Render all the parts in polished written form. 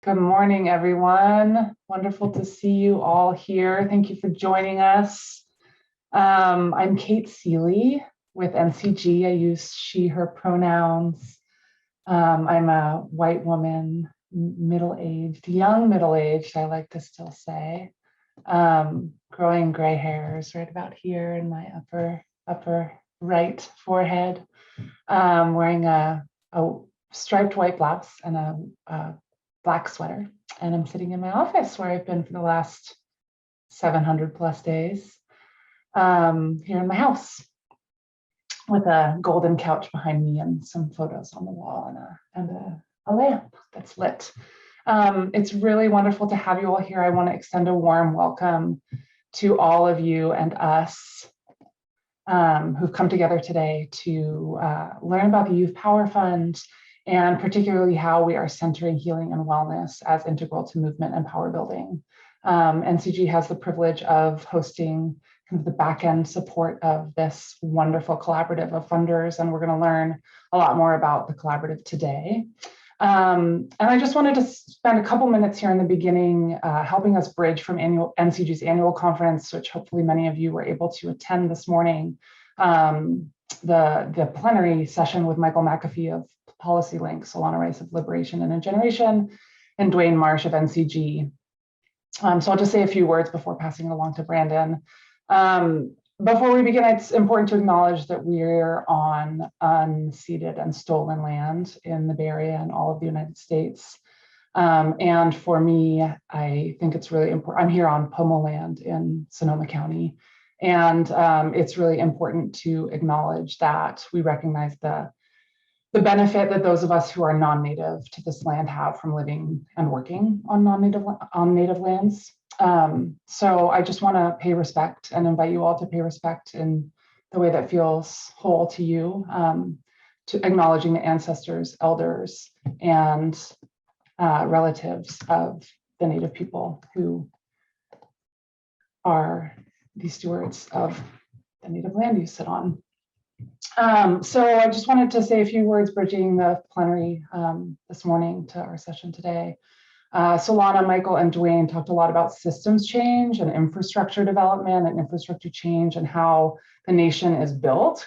Good morning, everyone. Wonderful to see you all here. Thank you for joining us. I'm Kate Seeley with NCG. I use she, her pronouns. I'm a white woman, middle-aged, young middle-aged, I like to still say. Growing gray hairs right about here in my upper right forehead. Wearing a striped white blouse and a black sweater, and I'm sitting in my office where I've been for the last 700 plus days, here in my house with a golden couch behind me and some photos on the wall and a lamp that's lit. It's really wonderful to have you all here. I want to extend a warm welcome to all of you and us who've come together today to learn about the Youth Power Fund, and particularly how we are centering healing and wellness as integral to movement and power building. NCG has the privilege of hosting kind of the back-end support of this wonderful collaborative of funders, and we're going to learn a lot more about the collaborative today. And I just wanted to spend a couple minutes here in the beginning helping us bridge from NCG's annual conference, which hopefully many of you were able to attend this morning, the plenary session with Michael McAfee of Policy Link, Solana Rice of Liberation and a Generation, and Dwayne Marsh of NCG. So I'll just say a few words before passing it along to Brandon. Before we begin, it's important to acknowledge that we're on unceded and stolen land in the Bay Area and all of the United States. And for me, I think it's really important. I'm here on Pomo land in Sonoma County. And it's really important to acknowledge that we recognize the benefit that those of us who are non-native to this land have from living and working on native lands. So I just want to pay respect and invite you all to pay respect in the way that feels whole to you, to acknowledging the ancestors, elders, and relatives of the Native people who are the stewards of the Native land you sit on. So I just wanted to say a few words bridging the plenary this morning to our session today. Solana, Michael, and Dwayne talked a lot about systems change and infrastructure development and infrastructure change and how the nation is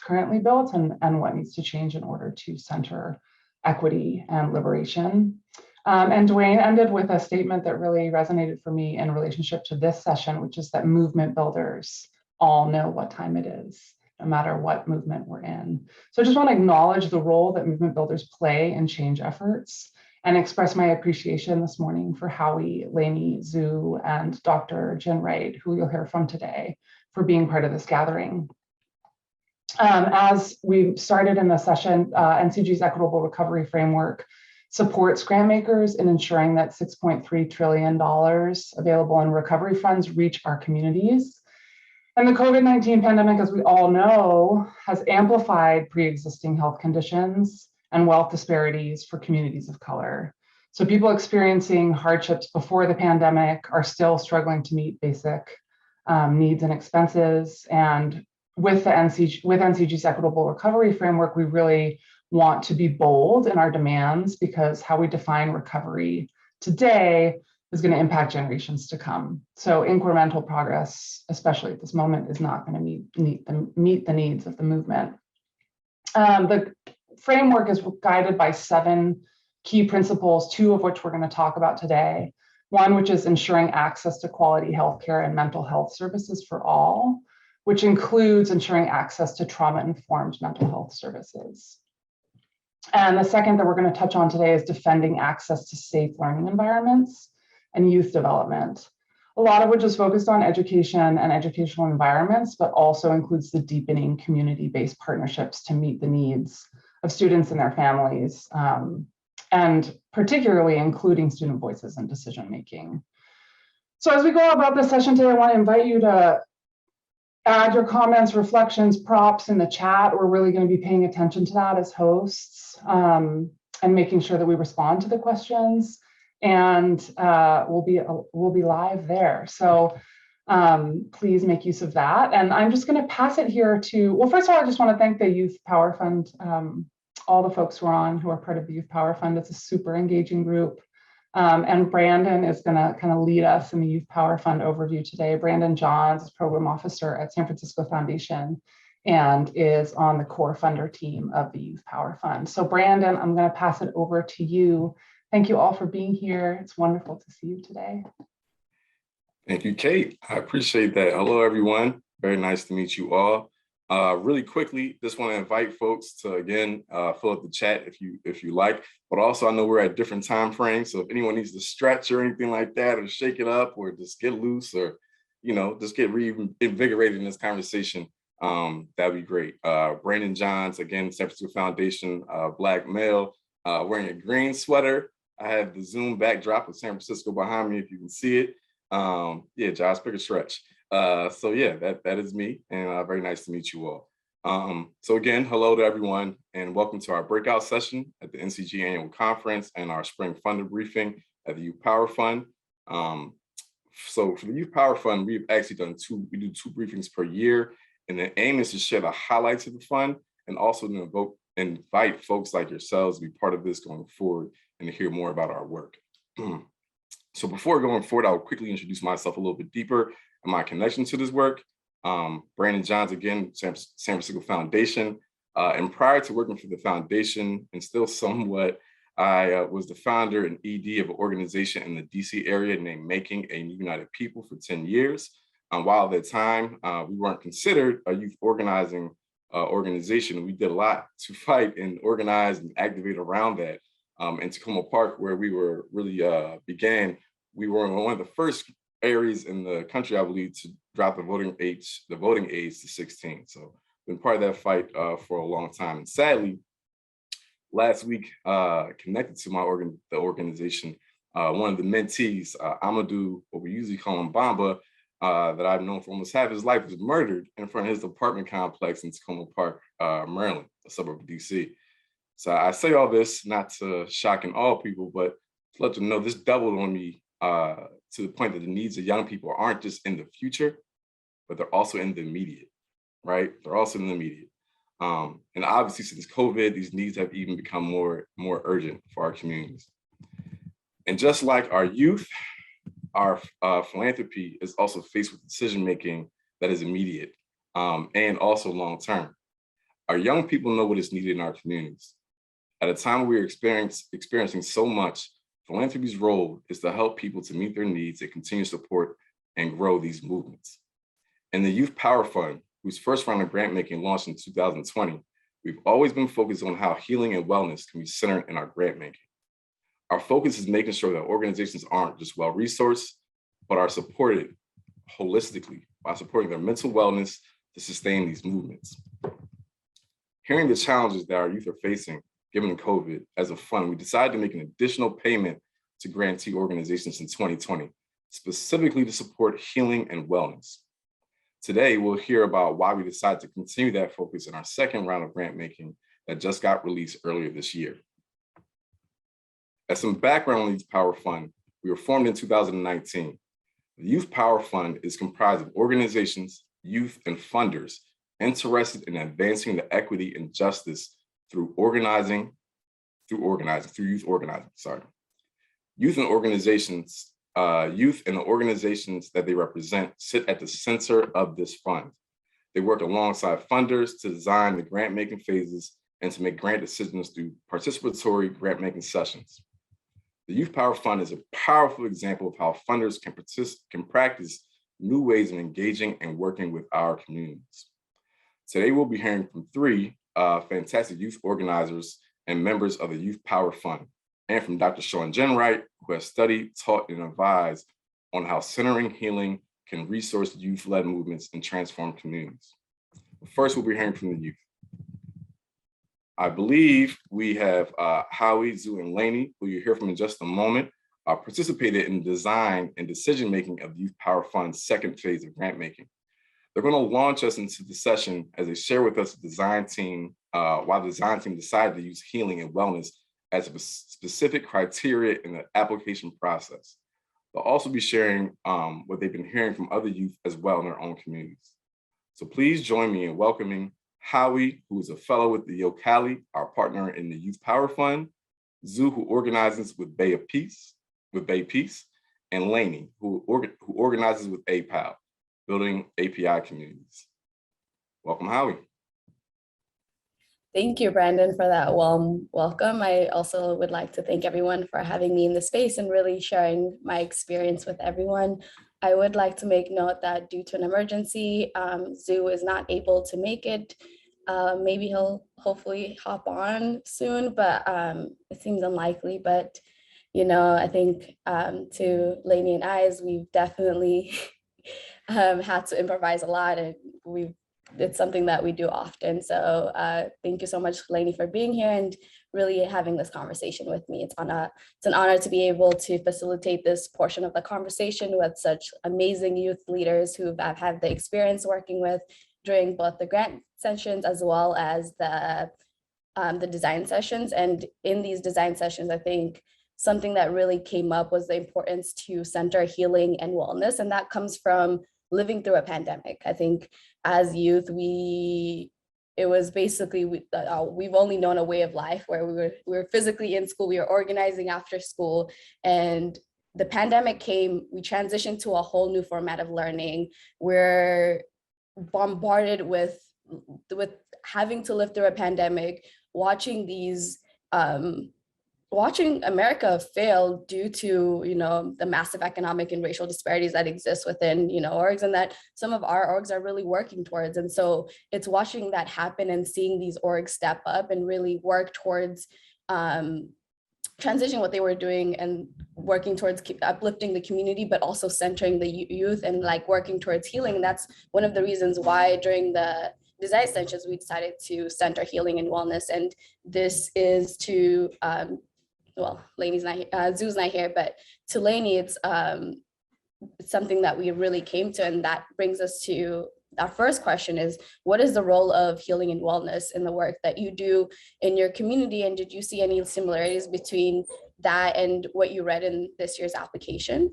currently built, and what needs to change in order to center equity and liberation. And Dwayne ended with a statement that really resonated for me in relationship to this session, which is that movement builders all know what time it is, no matter what movement we're in. So I just want to acknowledge the role that movement builders play in change efforts, and express my appreciation this morning for Howie, Lainey, Zhu, and Dr. Jen Wright, who you'll hear from today, for being part of this gathering. As we started in the session, NCG's Equitable Recovery Framework supports grant makers in ensuring that $6.3 trillion available in recovery funds reach our communities. And the COVID-19 pandemic, as we all know, has amplified pre-existing health conditions and wealth disparities for communities of color. So people experiencing hardships before the pandemic are still struggling to meet basic needs and expenses. And with NCG's Equitable Recovery Framework, we really want to be bold in our demands, because how we define recovery today is going to impact generations to come. So incremental progress, especially at this moment, is not going to meet the needs of the movement. The framework is guided by 7 key principles, 2 of which we're going to talk about today. One, which is ensuring access to quality healthcare and mental health services for all, which includes ensuring access to trauma-informed mental health services. And the second that we're going to touch on today is defending access to safe learning environments and youth development, a lot of which is focused on education and educational environments, but also includes the deepening community-based partnerships to meet the needs of students and their families, and particularly including student voices in decision-making. So as we go about this session today, I want to invite you to add your comments, reflections, props in the chat. We're really going to be paying attention to that as hosts, and making sure that we respond to the questions. And we'll be live there. So please make use of that. And I'm just going to pass it here to, well, first of all, I just want to thank the Youth Power Fund, all the folks who are part of the Youth Power Fund. It's a super engaging group. And Brandon is going to kind of lead us in the Youth Power Fund overview today. Brandon Johns is Program Officer at San Francisco Foundation and is on the core funder team of the Youth Power Fund. So Brandon, I'm going to pass it over to you. Thank you all for being here. It's wonderful to see you today. Thank you, Kate. I appreciate that. Hello, everyone. Very nice to meet you all. Really quickly, just want to invite folks to, again, fill out the chat if you like, but also I know we're at different time frames. So if anyone needs to stretch or anything like that, or shake it up, or just get loose, or, just get reinvigorated in this conversation, that'd be great. Brandon Johns, again, San Francisco Foundation, Black male, wearing a green sweater. I have the Zoom backdrop of San Francisco behind me, if you can see it. Yeah, Josh, pick a stretch. So yeah, that is me, and very nice to meet you all. So again, hello to everyone, and welcome to our breakout session at the NCG Annual Conference and our Spring Funder Briefing at the Youth Power Fund. So for the Youth Power Fund, we've actually done we do two briefings per year, and the aim is to share the highlights of the fund and also to invite folks like yourselves to be part of this going forward and to hear more about our work. So before going forward, I'll quickly introduce myself a little bit deeper and my connection to this work. Brandon Johns, again, San Francisco Foundation. And prior to working for the foundation, and still somewhat, I was the founder and ED of an organization in the DC area named Making a New United People for 10 years. While at that time, we weren't considered a youth organizing organization, we did a lot to fight and organize and activate around that. In Tacoma Park, where we were really began, we were one of the first areas in the country, I believe, to drop the voting age to 16. So been part of that fight for a long time. And sadly, last week, connected to the organization, one of the mentees, Amadou, what we usually call him Bamba, that I've known for almost half his life, was murdered in front of his apartment complex in Tacoma Park, Maryland, a suburb of DC. So I say all this not to shock and awe people, but to let them know this doubled on me to the point that the needs of young people aren't just in the future, but they're also in the immediate, right? They're also in the immediate. And obviously since COVID, these needs have even become more urgent for our communities. And just like our youth, our philanthropy is also faced with decision-making that is immediate and also long-term. Our young people know what is needed in our communities. At a time we are experiencing so much, philanthropy's role is to help people to meet their needs and continue to support and grow these movements. In the Youth Power Fund, whose first round of grant making launched in 2020, we've always been focused on how healing and wellness can be centered in our grant making. Our focus is making sure that organizations aren't just well-resourced, but are supported holistically by supporting their mental wellness to sustain these movements. Hearing the challenges that our youth are facing, given COVID, as a fund, we decided to make an additional payment to grantee organizations in 2020, specifically to support healing and wellness. Today, we'll hear about why we decided to continue that focus in our second round of grant making that just got released earlier this year. As some background on the Youth Power Fund, we were formed in 2019. The Youth Power Fund is comprised of organizations, youth, and funders interested in advancing the equity and justice through youth organizing, sorry. Youth and the organizations that they represent sit at the center of this fund. They work alongside funders to design the grant-making phases and to make grant decisions through participatory grant-making sessions. The Youth Power Fund is a powerful example of how funders can practice new ways of engaging and working with our communities. Today, we'll be hearing from three fantastic youth organizers and members of the Youth Power Fund, and from Dr. Sean Jenright, who has studied, taught, and advised on how centering healing can resource youth-led movements and transform communities. But first, we'll be hearing from the youth. I believe we have Howie, Zoo, and Laney, who you'll hear from in just a moment, participated in design and decision-making of the Youth Power Fund's second phase of grant making. They're going to launch us into the session as they share with us the design team, why the design team decided to use healing and wellness as a specific criteria in the application process. They'll also be sharing what they've been hearing from other youth as well in their own communities. So please join me in welcoming Howie, who is a fellow with the Yocali, our partner in the Youth Power Fund, Zoo, who organizes with Bay of Peace, with Bay Peace, and Lainey, who organizes with APAL, Building API Communities. Welcome, Howie. Thank you, Brandon, for that warm welcome. I also would like to thank everyone for having me in the space and really sharing my experience with everyone. I would like to make note that due to an emergency, Zoo is not able to make it. Maybe he'll hopefully hop on soon, but it seems unlikely. But, you know, I think to Lainey and I, we've definitely had to improvise a lot, and it's something that we do often. So thank you so much, Lainey, for being here and really having this conversation with me. It's an honor to be able to facilitate this portion of the conversation with such amazing youth leaders who I've had the experience working with during both the grant sessions as well as the design sessions. And in these design sessions, I think something that really came up was the importance to center healing and wellness. And that comes from living through a pandemic. I think as youth, it was basically, we've only known a way of life where we were physically in school, we were organizing after school, and the pandemic came, we transitioned to a whole new format of learning. We're bombarded with having to live through a pandemic, watching America fail due to, you know, the massive economic and racial disparities that exist within, you know, orgs, and that some of our orgs are really working towards. And so it's watching that happen and seeing these orgs step up and really work towards transitioning what they were doing and working towards uplifting the community, but also centering the youth and like working towards healing. And that's one of the reasons why during the design sessions, we decided to center healing and wellness. And this is to, well, Lainey's not here, Zoo's not here, but to Lainey, it's something that we really came to. And that brings us to our first question is, what is the role of healing and wellness in the work that you do in your community? And did you see any similarities between that and what you read in this year's application?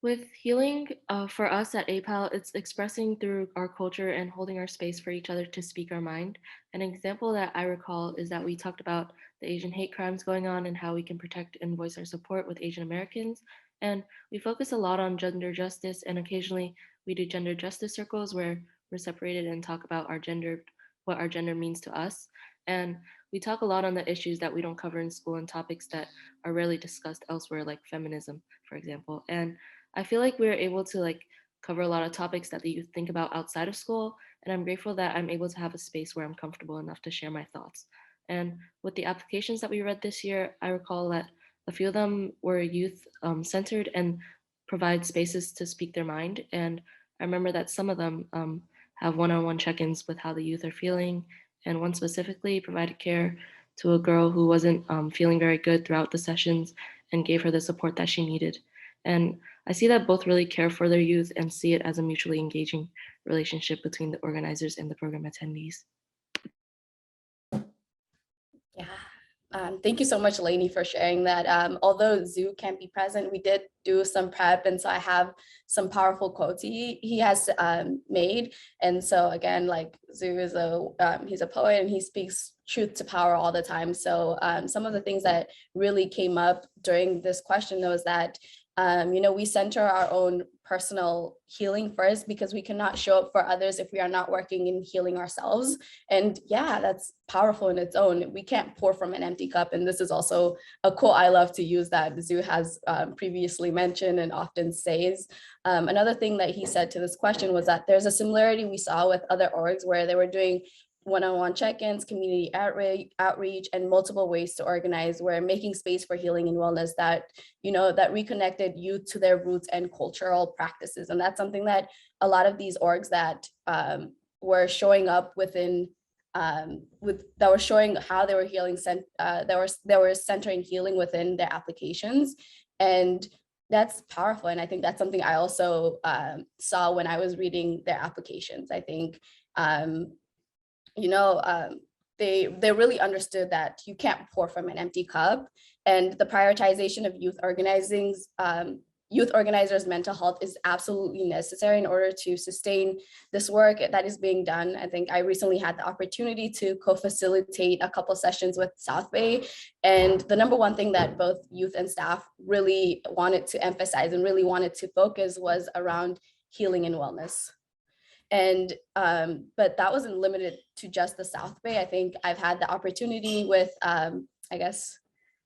With healing, for us at APAL, it's expressing through our culture and holding our space for each other to speak our mind. An example that I recall is that we talked about the Asian hate crimes going on and how we can protect and voice our support with Asian Americans. And we focus a lot on gender justice, and occasionally we do gender justice circles where we're separated and talk about what our gender means to us. And we talk a lot on the issues that we don't cover in school and topics that are rarely discussed elsewhere, like feminism, for example. And I feel like we're able to cover a lot of topics that the youth think about outside of school. And I'm grateful that I'm able to have a space where I'm comfortable enough to share my thoughts. And with the applications that we read this year, I recall that a few of them were youth centered and provide spaces to speak their mind. And I remember that some of them have one-on-one check-ins with how the youth are feeling. And one specifically provided care to a girl who wasn't feeling very good throughout the sessions and gave her the support that she needed. And I see that both really care for their youth and see it as a mutually engaging relationship between the organizers and the program attendees. Yeah, thank you so much, Lainey, for sharing that. Although Zoo can't be present, we did do some prep, and so I have some powerful quotes he has made. And so again, like Zoo is he's a poet and he speaks truth to power all the time. So some of the things that really came up during this question was that you know, we center our own personal healing first because we cannot show up for others if we are not working in healing ourselves. And yeah, that's powerful in its own. We can't pour from an empty cup. And this is also a quote I love to use that Zoo has previously mentioned and often says. Another thing that he said to this question was that there's a similarity we saw with other orgs where they were doing one-on-one check-ins, community outreach, and multiple ways to organize. We're making space for healing and wellness that, you know, that reconnected youth to their roots and cultural practices. And that's something that a lot of these orgs that were showing up within, that were showing how they were healing, they were centering healing within their applications. And that's powerful. And I think that's something I also saw when I was reading their applications. I think, you know, they really understood that you can't pour from an empty cup, and the prioritization of youth organizing, youth organizers' mental health is absolutely necessary in order to sustain this work that is being done. I think I recently had the opportunity to co-facilitate a couple sessions with South Bay. And the number one thing that both youth and staff really wanted to emphasize and really wanted to focus was around healing and wellness. And but that wasn't limited to just the South Bay. I think I've had the opportunity with I guess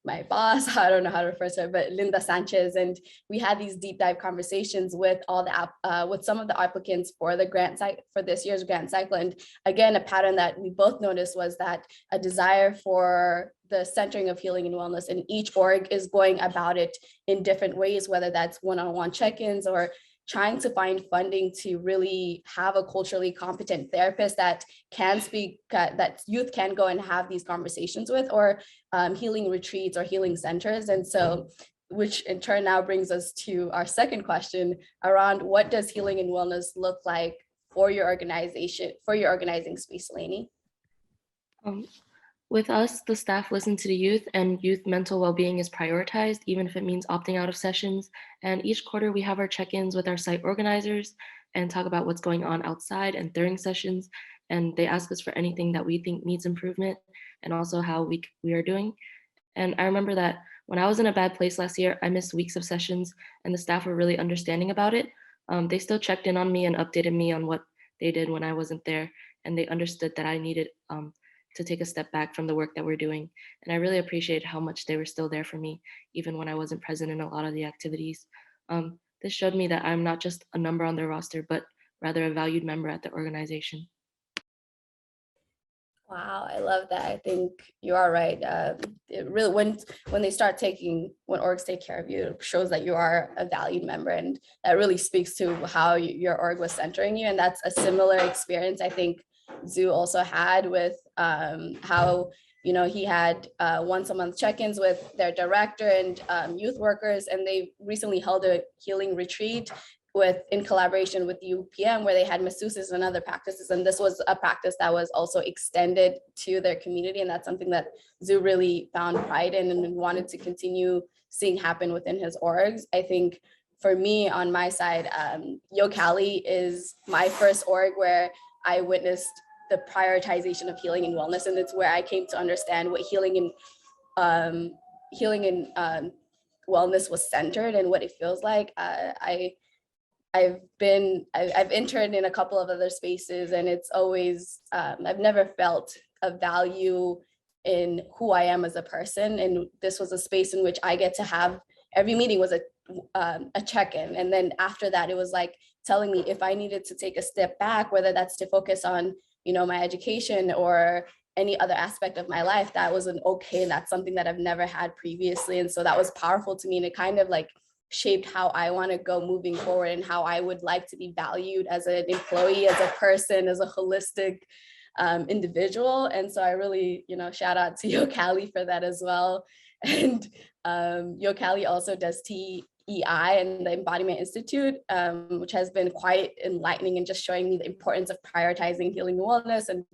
my boss, I don't know how to refer to her, but Linda Sanchez, and we had these deep dive conversations with all the with some of the applicants for the grant cycle, for this year's grant cycle. And again, a pattern that we both noticed was that a desire for the centering of healing and wellness, and each org is going about it in different ways, whether that's one-on-one check-ins or trying to find funding to really have a culturally competent therapist that can speak, that youth can go and have these conversations with, or healing retreats or healing centers. And so, which in turn now brings us to our second question around what does healing and wellness look like for your organization, for your organizing space, Lainey? With us, the staff listen to the youth, and youth mental well-being is prioritized, even if it means opting out of sessions. And each quarter we have our check-ins with our site organizers and talk about what's going on outside and during sessions. And they ask us for anything that we think needs improvement and also how we are doing. And I remember that when I was in a bad place last year, I missed weeks of sessions, and the staff were really understanding about it. They still checked in on me and updated me on what they did when I wasn't there. And they understood that I needed to take a step back from the work that we're doing. And I really appreciate how much they were still there for me, even when I wasn't present in a lot of the activities. This showed me that I'm not just a number on their roster, but rather a valued member at the organization. Wow, I love that. I think you are right. It really, when they start taking, when orgs take care of you, it shows that you are a valued member, and that really speaks to how your org was centering you. And that's a similar experience I think Zoo also had with how, you know, he had once a month check-ins with their director and youth workers, and they recently held a healing retreat in collaboration with UPM, where they had masseuses and other practices. And this was a practice that was also extended to their community. And that's something that Zoo really found pride in and wanted to continue seeing happen within his orgs. I think for me on my side, YoCali is my first org where I witnessed the prioritization of healing and wellness. And it's where I came to understand what healing and wellness was centered and what it feels like. I've interned in a couple of other spaces, and it's always, I've never felt a value in who I am as a person. And this was a space in which I get to have, every meeting was a check-in. And then after that, it was like telling me if I needed to take a step back, whether that's to focus on, you know, my education or any other aspect of my life, that was an okay. And that's something that I've never had previously. And so that was powerful to me. And it kind of like shaped how I want to go moving forward and how I would like to be valued as an employee, as a person, as a holistic individual. And so I really, you know, shout out to YoCali for that as well. And YoCali also does TEI and the Embodiment Institute, which has been quite enlightening and just showing me the importance of prioritizing healing and wellness and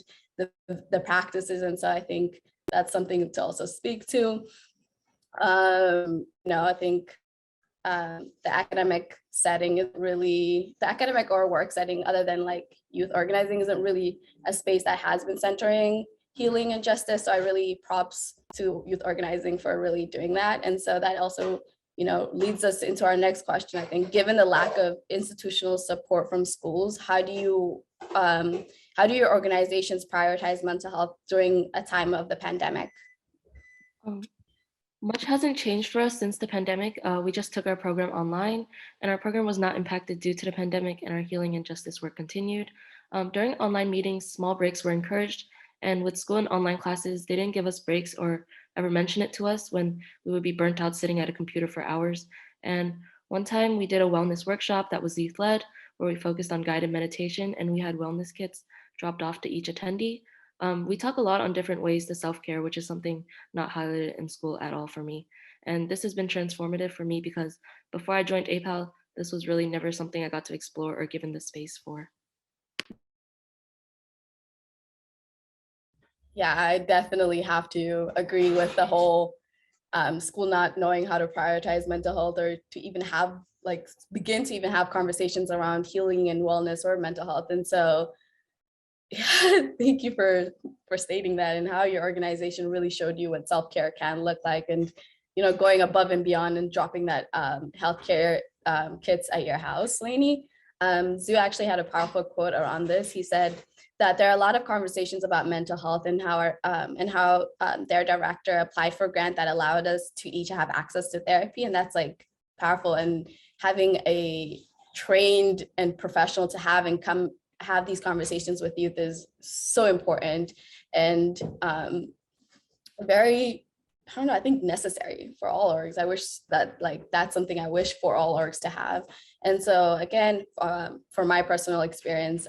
the practices. And so I think that's something to also speak to. You know, I think the academic setting is really, the academic or work setting, other than like youth organizing, isn't really a space that has been centering healing and justice. So I really props to youth organizing for really doing that. And so that also, you know, leads us into our next question. I think given the lack of institutional support from schools, how do your organizations prioritize mental health during a time of the pandemic? Much hasn't changed for us since the pandemic. We just took our program online, and our program was not impacted due to the pandemic, and our healing and justice work continued. During online meetings, small breaks were encouraged, and with school and online classes, they didn't give us breaks or ever mention it to us when we would be burnt out sitting at a computer for hours. And one time we did a wellness workshop that was youth-led, where we focused on guided meditation, and we had wellness kits dropped off to each attendee. We talk a lot on different ways to self-care, which is something not highlighted in school at all for me. And this has been transformative for me because before I joined APAL, this was really never something I got to explore or given the space for. Yeah, I definitely have to agree with the whole school not knowing how to prioritize mental health or to even have like begin to even have conversations around healing and wellness or mental health. And so thank you for stating that and how your organization really showed you what self-care can look like, and going above and beyond and dropping that healthcare kits at your house. Lainey, Zoo actually had a powerful quote around this. He said that there are a lot of conversations about mental health and how their director applied for a grant that allowed us to each have access to therapy, and that's like powerful. And having a trained and professional to have these conversations with youth is so important and very, I don't know, I think necessary for all orgs. I wish that that's something I wish for all orgs to have. And so again, for my personal experience,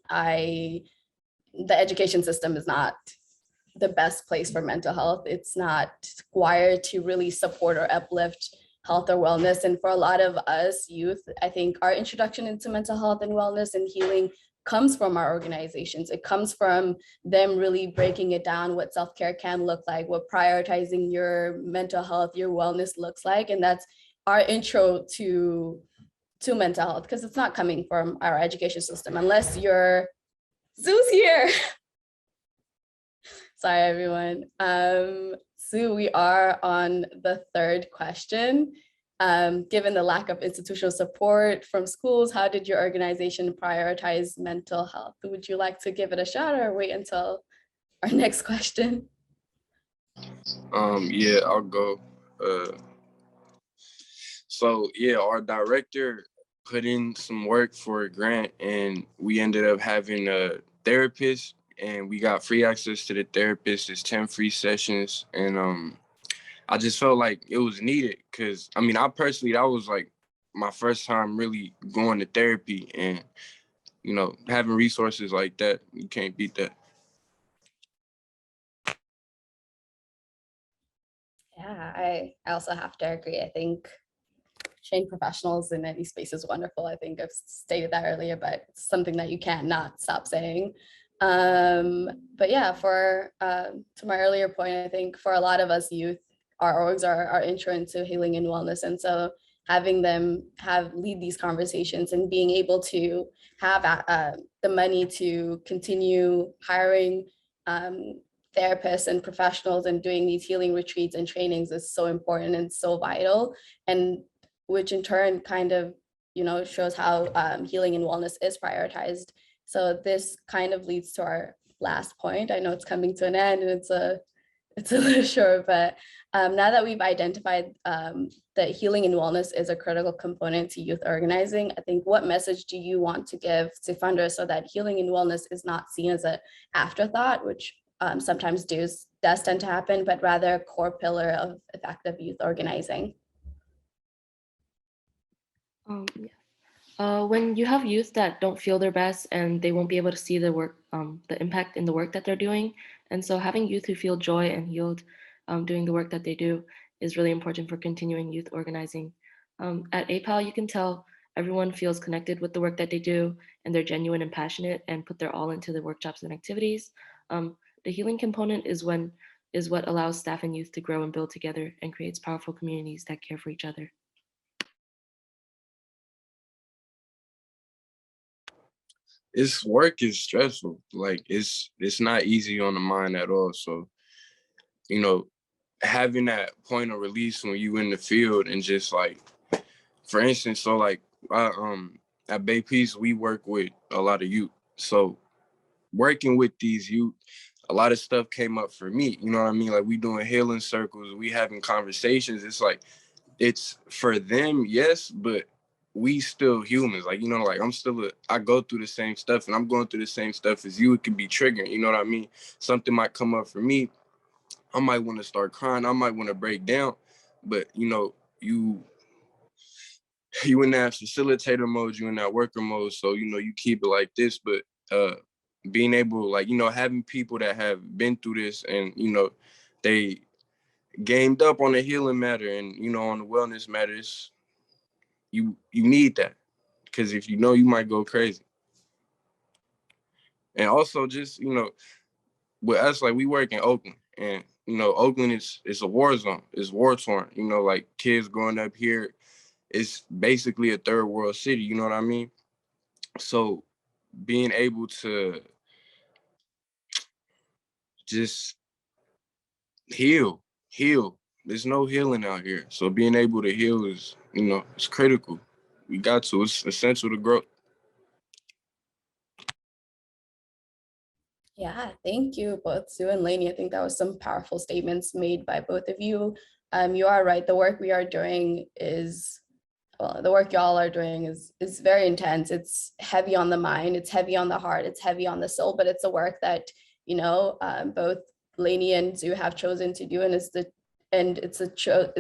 the education system is not the best place for mental health. It's not wired to really support or uplift health or wellness. And for a lot of us youth, I think our introduction into mental health and wellness and healing comes from our organizations. It comes from them really breaking it down, what self-care can look like, what prioritizing your mental health, your wellness looks like. And that's our intro to mental health, because it's not coming from our education system unless you're Zoo's here. Sorry, everyone. Sue, we are on the third question. Given the lack of institutional support from schools, how did your organization prioritize mental health? Would you like to give it a shot or wait until our next question? Yeah, I'll go. So yeah, our director put in some work for a grant, and we ended up having a therapist, and we got free access to the therapist. It's 10 free sessions, and I just felt like it was needed because, I mean, I personally, that was like my first time really going to therapy, and, having resources like that, you can't beat that. Yeah, I also have to agree. I think trained professionals in any space is wonderful. I think I've stated that earlier, but it's something that you can't not stop saying. But yeah, to my earlier point, I think for a lot of us youth, our orgs are intro into healing and wellness. And so having them lead these conversations and being able to have the money to continue hiring therapists and professionals and doing these healing retreats and trainings is so important and so vital, and which in turn kind of, shows how healing and wellness is prioritized. So this kind of leads to our last point. I know it's coming to an end and it's a little short, but now that we've identified that healing and wellness is a critical component to youth organizing, I think, what message do you want to give to funders so that healing and wellness is not seen as an afterthought, which sometimes does tend to happen, but rather a core pillar of effective youth organizing? When you have youth that don't feel their best and they won't be able to see the work, the impact in the work that they're doing. And so having youth who feel joy and healed doing the work that they do is really important for continuing youth organizing. At APAL, you can tell everyone feels connected with the work that they do, and they're genuine and passionate and put their all into the workshops and activities. The healing component is what allows staff and youth to grow and build together and creates powerful communities that care for each other. This work is stressful. Like it's not easy on the mind at all. So, having that point of release when you in the field and just like, for instance, so like at Bay Peace, we work with a lot of youth. So working with these youth, a lot of stuff came up for me. You know what I mean? Like we doing healing circles, we having conversations. It's like, it's for them, yes, but we still humans. Like, like I go through the same stuff and I'm going through the same stuff as you. It could be triggering, you know what I mean? Something might come up for me. I might want to start crying. I might want to break down, but you in that facilitator mode, you in that worker mode. So, you keep it like this, but being able, like, having people that have been through this and, they gamed up on the healing matter and, on the wellness matters, you need that, because if you might go crazy. And also just, with us, like we work in Oakland, and Oakland is a war zone, it's war torn. Like kids growing up here, it's basically a third world city, you know what I mean? So being able to just heal. There's no healing out here. So being able to heal is, it's critical. We got to, it's essential to growth. Yeah, thank you both, Sue and Lainey. I think that was some powerful statements made by both of you. You are right. The work we are doing is, well, the work y'all are doing is very intense. It's heavy on the mind, it's heavy on the heart, it's heavy on the soul, but it's a work that, both Lainey and Sue have chosen to do, and it's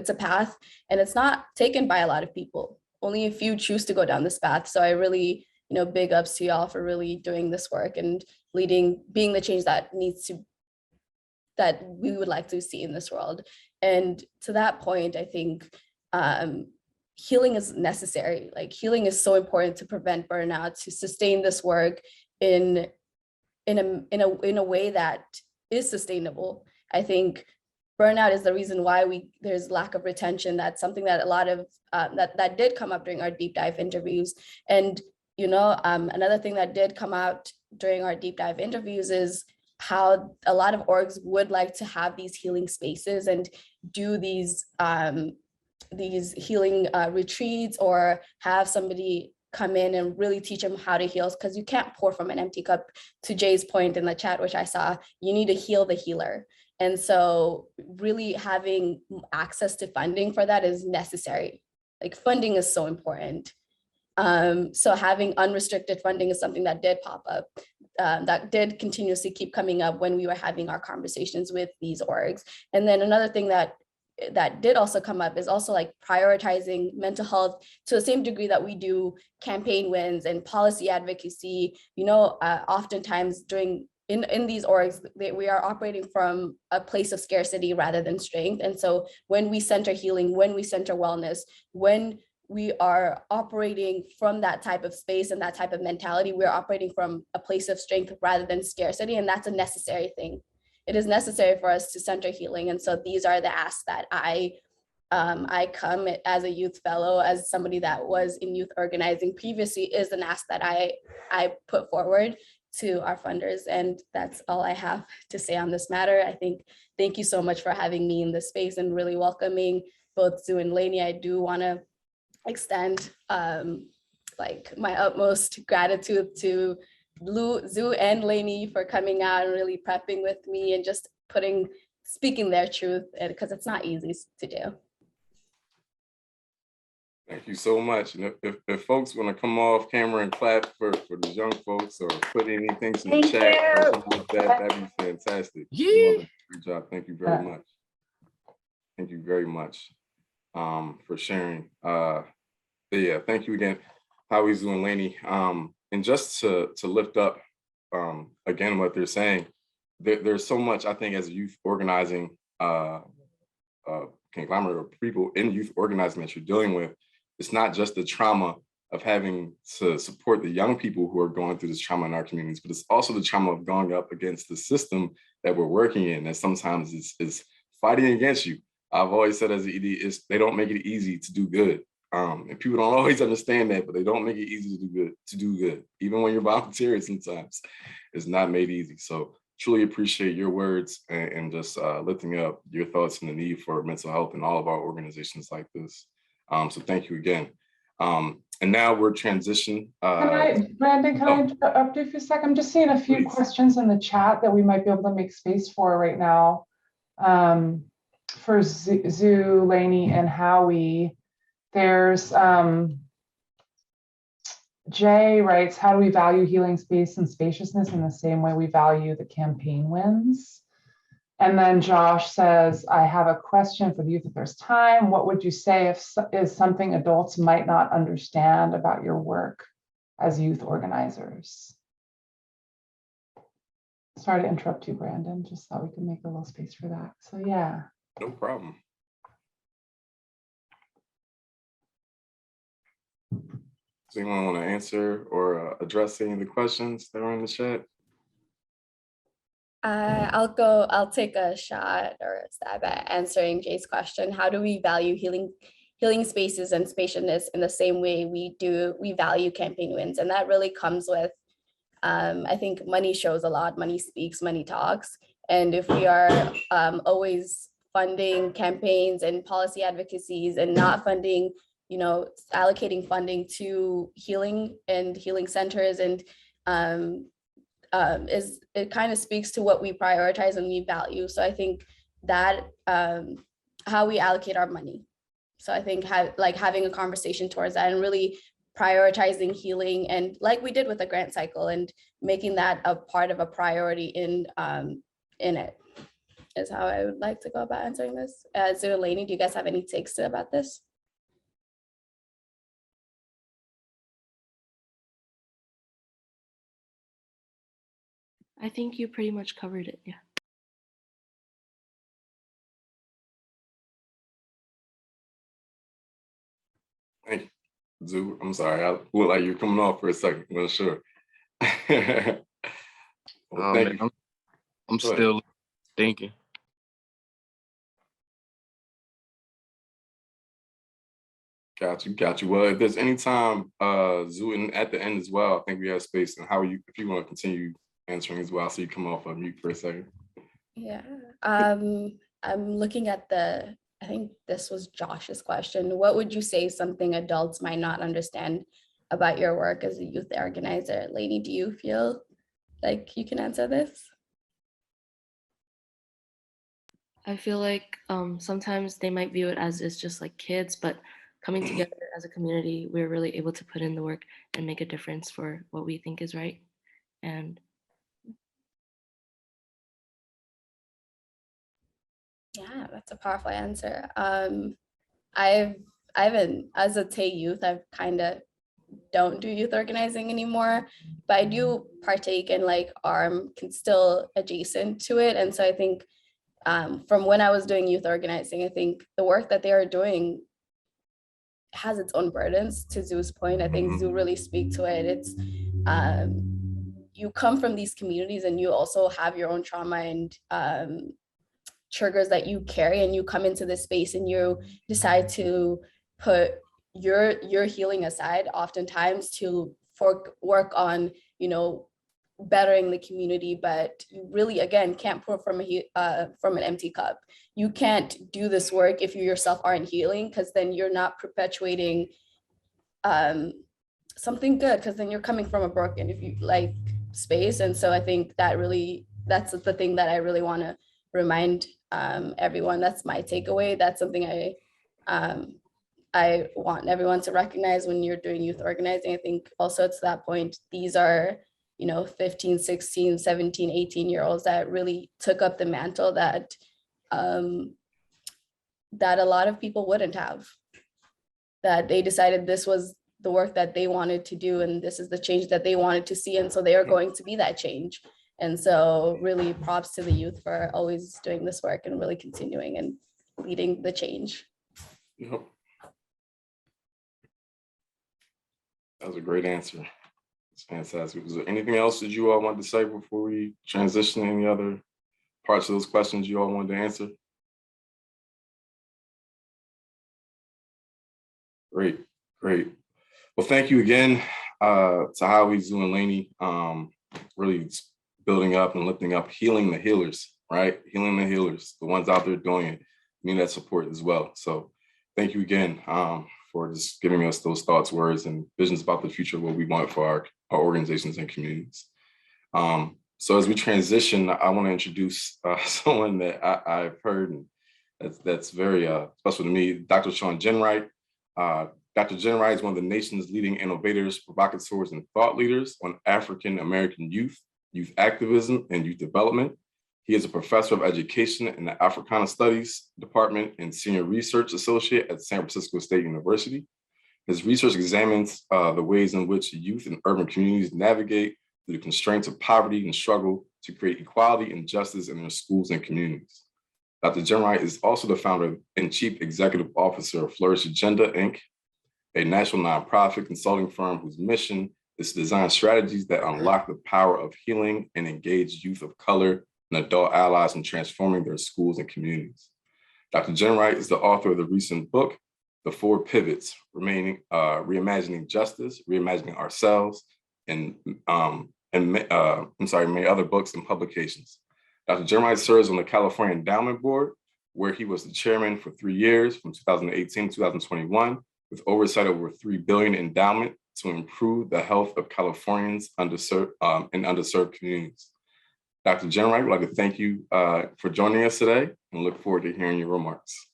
a path, and it's not taken by a lot of people. Only a few choose to go down this path. So I really, big ups to y'all for really doing this work and being the change that we would like to see in this world. And to that point, I think healing is necessary. Like, healing is so important to prevent burnout, to sustain this work in a way that is sustainable. I think burnout is the reason why there's lack of retention. That's something that a lot of that did come up during our deep dive interviews. And another thing that did come out during our deep dive interviews is how a lot of orgs would like to have these healing spaces and do these healing retreats, or have somebody come in and really teach them how to heal, because you can't pour from an empty cup. To Jay's point in the chat, which I saw, you need to heal the healer. And so really having access to funding for that is necessary. Like, funding is so important. So having unrestricted funding is something that did pop up, that did continuously keep coming up when we were having our conversations with these orgs. And then another thing that did also come up is also like prioritizing mental health to the same degree that we do campaign wins and policy advocacy. Oftentimes in these orgs, we are operating from a place of scarcity rather than strength. And so when we center healing, when we center wellness, when we are operating from that type of space and that type of mentality, we're operating from a place of strength rather than scarcity. And that's a necessary thing. It is necessary for us to center healing. And so these are the asks that I come as a youth fellow, as somebody that was in youth organizing previously, is an ask that I put forward to our funders. And that's all I have to say on this matter. I think, thank you so much for having me in this space and really welcoming both Sue and Lainey. I do want to extend my utmost gratitude to Sue and Lainey for coming out and really prepping with me and just speaking their truth, because it's not easy to do. Thank you so much. And if folks want to come off camera and clap for the young folks, or put anything in the chat or something like that, that'd be fantastic. Yeah. Great job. Thank you very much. Thank you very much for sharing. Yeah, thank you again, Howie, Sue, and Lainey. And just to lift up again what they're saying, there's so much, I think, as a youth organizing conglomerate of people in youth organizing that you're dealing with. It's not just the trauma of having to support the young people who are going through this trauma in our communities, but it's also the trauma of going up against the system that we're working in, that sometimes is fighting against you. I've always said as an ED, they don't make it easy to do good. And people don't always understand that, but they don't make it easy to do good. Even when you're volunteering, sometimes it's not made easy. So truly appreciate your words and just lifting up your thoughts and the need for mental health in all of our organizations like this. So thank you again. And now we're transitioning. Brandon, can I interrupt you for a second? I'm just seeing a few questions in the chat that we might be able to make space for right now. For Sue, Lainey, and Howie. There's Jay writes, how do we value healing space and spaciousness in the same way we value the campaign wins? And then Josh says, I have a question for the youth if there's time. What would you say is something adults might not understand about your work as youth organizers? Sorry to interrupt you, Brandon. Just thought we could make a little space for that. So yeah. No problem. Does anyone want to answer or address any of the questions that are in the chat? I'll take a shot or a stab at answering Jay's question. How do we value healing healing spaces and spaciousness in the same way we value campaign wins. And that really comes with, I think money shows a lot, money speaks, money talks. And if we are always funding campaigns and policy advocacies and not funding, allocating funding to healing and healing centers, and it kind of speaks to what we prioritize and we value. So I think that how we allocate our money. So I think having a conversation towards that and really prioritizing healing, and like we did with the grant cycle, and making that a part of a priority in it, is how I would like to go about answering this. Zulani, do you guys have any takes about this? I think you pretty much covered it. Yeah. Thank you. Zoo, I'm sorry. I look like you're coming off for a second. Well, sure. Well, thank you. I'm still thinking. Got you. Well, if there's any time, Zoo, and at the end as well, I think we have space. And how are you, if you want to continue answering as well, so you come off of mute for a second. Yeah, I'm looking at I think this was Josh's question. What would you say something adults might not understand about your work as a youth organizer? Lainey, do you feel like you can answer this? I feel like sometimes they might view it as it's just like kids, but coming together as a community, we're really able to put in the work and make a difference for what we think is right. And yeah, that's a powerful answer. I've been, as a Tay youth, I've kind of don't do youth organizing anymore, but I do partake in like ARM, still adjacent to it. And so I think from when I was doing youth organizing, I think the work that they are doing has its own burdens. To Zoo's point, I think Zoo really speak to it. It's you come from these communities and you also have your own trauma and triggers that you carry, and you come into this space and you decide to put your healing aside oftentimes to work on bettering the community, but you really again can't pour from an empty cup. You can't do this work if you yourself aren't healing, because then you're not perpetuating something good, because then you're coming from a broken, if you like, space. And so I think that's the thing that I really want to remind everyone. That's my takeaway. That's something I want everyone to recognize when you're doing youth organizing. I think also to that point, these are 15, 16, 17, 18-year-olds that really took up the mantle that that a lot of people wouldn't have, that they decided this was the work that they wanted to do, and this is the change that they wanted to see, and so they are going to be that change. And so really props to the youth for always doing this work and really continuing and leading the change. Yep. That was a great answer. It's fantastic. Was there anything else that you all wanted to say before we transition to any other parts of those questions you all wanted to answer? Great. Well, thank you again to Howie, Zoo, and Lainey. Really building up and lifting up, healing the healers, right? Healing the healers, the ones out there doing it, need that support as well. So thank you again for just giving us those thoughts, words, and visions about the future, what we want for our organizations and communities. So as we transition, I want to introduce someone that I've heard, and that's very special to me, Dr. Sean Jenright. Dr. Jenright is one of the nation's leading innovators, provocateurs, and thought leaders on African-American youth activism, and youth development. He is a professor of education in the Africana Studies Department and senior research associate at San Francisco State University. His research examines the ways in which youth in urban communities navigate through the constraints of poverty and struggle to create equality and justice in their schools and communities. Dr. Jenright is also the founder and chief executive officer of Flourish Agenda, Inc., a national nonprofit consulting firm whose mission is to design strategies that unlock the power of healing and engage youth of color and adult allies in transforming their schools and communities. Dr. Jenright is the author of the recent book, the 4 pivots, reimagining justice, reimagining ourselves, and many other books and publications. Dr. Jeremiah serves on the California Endowment Board, where he was the chairman for 3 years, from 2018 to 2021, with oversight over $3 billion endowment to improve the health of Californians in underserved communities. Dr. Jeremiah, I'd like to thank you for joining us today and look forward to hearing your remarks.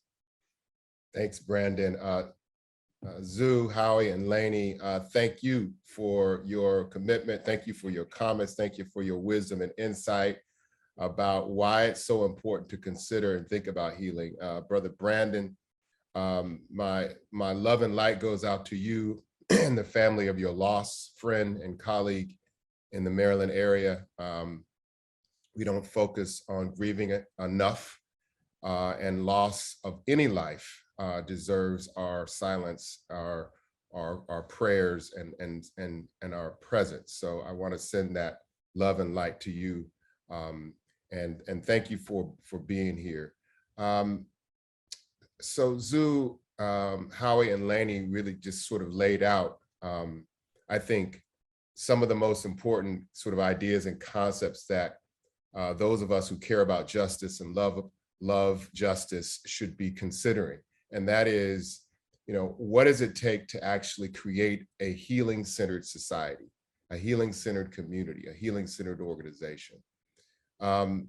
Thanks, Brandon. Zoo, Howie, and Lainey, thank you for your commitment. Thank you for your comments. Thank you for your wisdom and insight about why it's so important to consider and think about healing. Brother Brandon, my love and light goes out to you and the family of your lost friend and colleague in the Maryland area. We don't focus on grieving it enough, and loss of any life deserves our silence, our prayers, and our presence. So I want to send that love and light to you, and thank you for being here. So Zoo, Howie, and Lainey really just sort of laid out, I think, some of the most important sort of ideas and concepts that those of us who care about justice and love justice should be considering. And that is, what does it take to actually create a healing-centered society, a healing-centered community, a healing-centered organization? I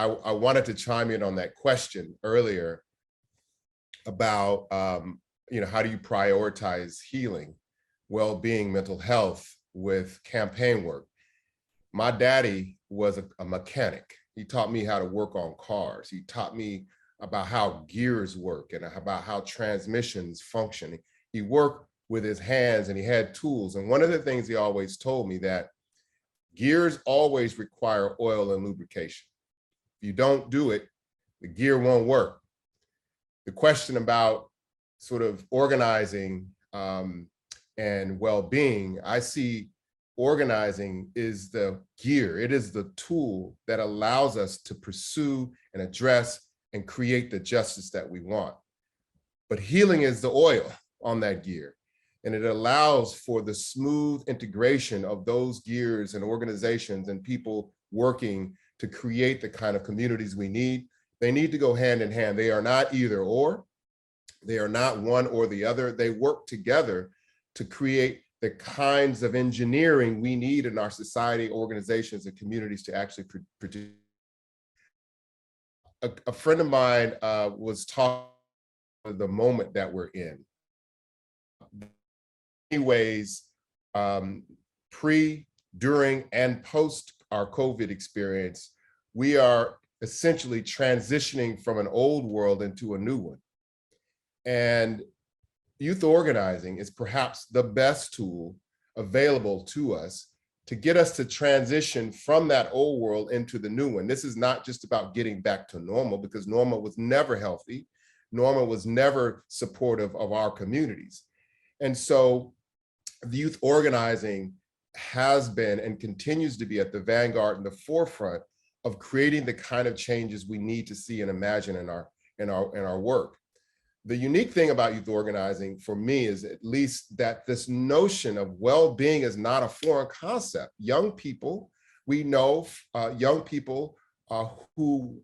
wanted to chime in on that question earlier about, how do you prioritize healing, well-being, mental health with campaign work? My daddy was a mechanic. He taught me how to work on cars. He taught me about how gears work and about how transmissions function. He worked with his hands and he had tools. And one of the things he always told me that gears always require oil and lubrication. If you don't do it, the gear won't work. The question about sort of organizing and well-being, I see organizing is the gear. It is the tool that allows us to pursue and address and create the justice that we want. But healing is the oil on that gear. And it allows for the smooth integration of those gears and organizations and people working to create the kind of communities we need. They need to go hand in hand. They are not either or. They are not one or the other. They work together to create the kinds of engineering we need in our society, organizations, and communities to actually produce. A friend of mine was talking about the moment that we're in. In many ways, pre, during, and post our COVID experience, we are essentially transitioning from an old world into a new one. And youth organizing is perhaps the best tool available to us to get us to transition from that old world into the new one. This is not just about getting back to normal, because normal was never healthy. Normal was never supportive of our communities. And so the youth organizing has been and continues to be at the vanguard and the forefront of creating the kind of changes we need to see and imagine in our work. The unique thing about youth organizing for me is at least that this notion of well-being is not a foreign concept. Young people, we know young people who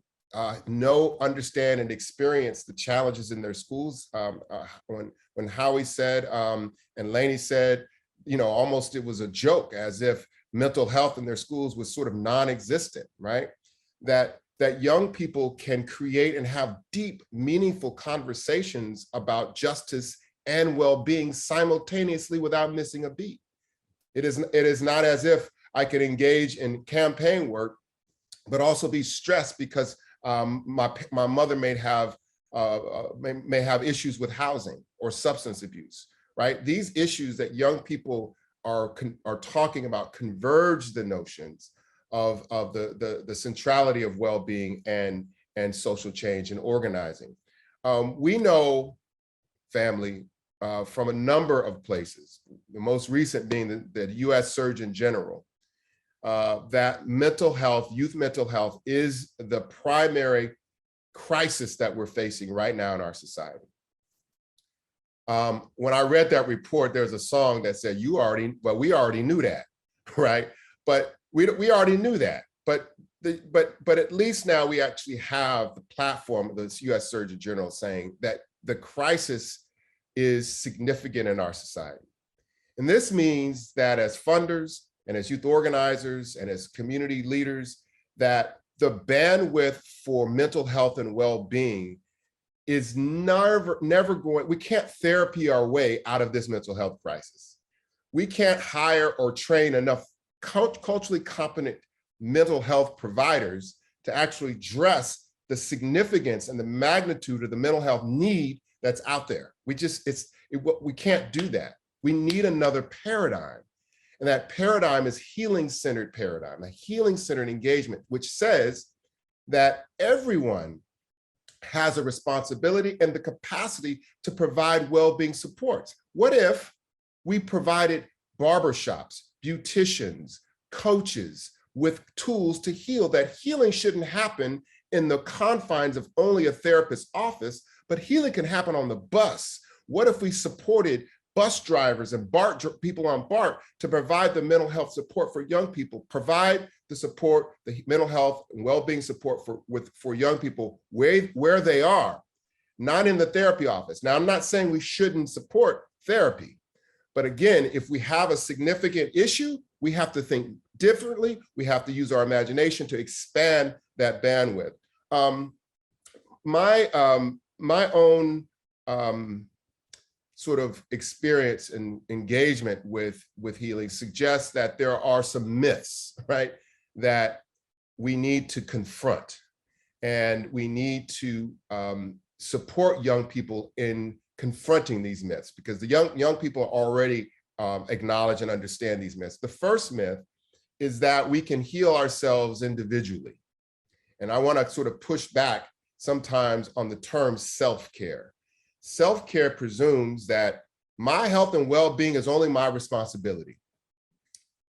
know, understand, and experience the challenges in their schools. When Howie said, and Lainey said, almost it was a joke, as if mental health in their schools was sort of non-existent, right? That young people can create and have deep, meaningful conversations about justice and well-being simultaneously without missing a beat. It is not as if I could engage in campaign work, but also be stressed because my mother may have issues with housing or substance abuse, right? These issues that young people are talking about converge the notions of the centrality of well-being and social change and organizing. We know, family, from a number of places, the most recent being the US Surgeon General, that mental health, youth mental health, is the primary crisis that we're facing right now in our society. When I read that report, there's a song that said, we already knew that, right? But we already knew that. But at least now we actually have the platform of the US Surgeon General saying that the crisis is significant in our society. And this means that as funders and as youth organizers and as community leaders, that the bandwidth for mental health and well-being is never going, we can't therapy our way out of this mental health crisis. We can't hire or train enough culturally competent mental health providers to actually address the significance and the magnitude of the mental health need that's out there. We can't do that. We need another paradigm. And that paradigm is healing-centered paradigm, a healing-centered engagement, which says that everyone has a responsibility and the capacity to provide well-being supports. What if we provided barbershops, beauticians, coaches with tools to heal? That healing shouldn't happen in the confines of only a therapist's office, but healing can happen on the bus. What if we supported bus drivers and people on BART to provide the mental health support for young people, provide the support, the mental health and well-being support for young people where they are, not in the therapy office. Now, I'm not saying we shouldn't support therapy, but again, if we have a significant issue, we have to think differently. We have to use our imagination to expand that bandwidth. My own sort of experience and engagement with healing suggests that there are some myths, right, that we need to confront, and we need to support young people in confronting these myths, because the young people already acknowledge and understand these myths. The first myth is that we can heal ourselves individually. And I want to sort of push back sometimes on the term self-care. Self-care presumes that my health and well-being is only my responsibility,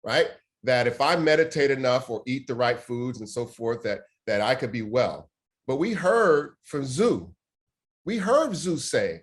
right? That if I meditate enough or eat the right foods and so forth, that I could be well. But we heard from Zoo. We heard Zoo say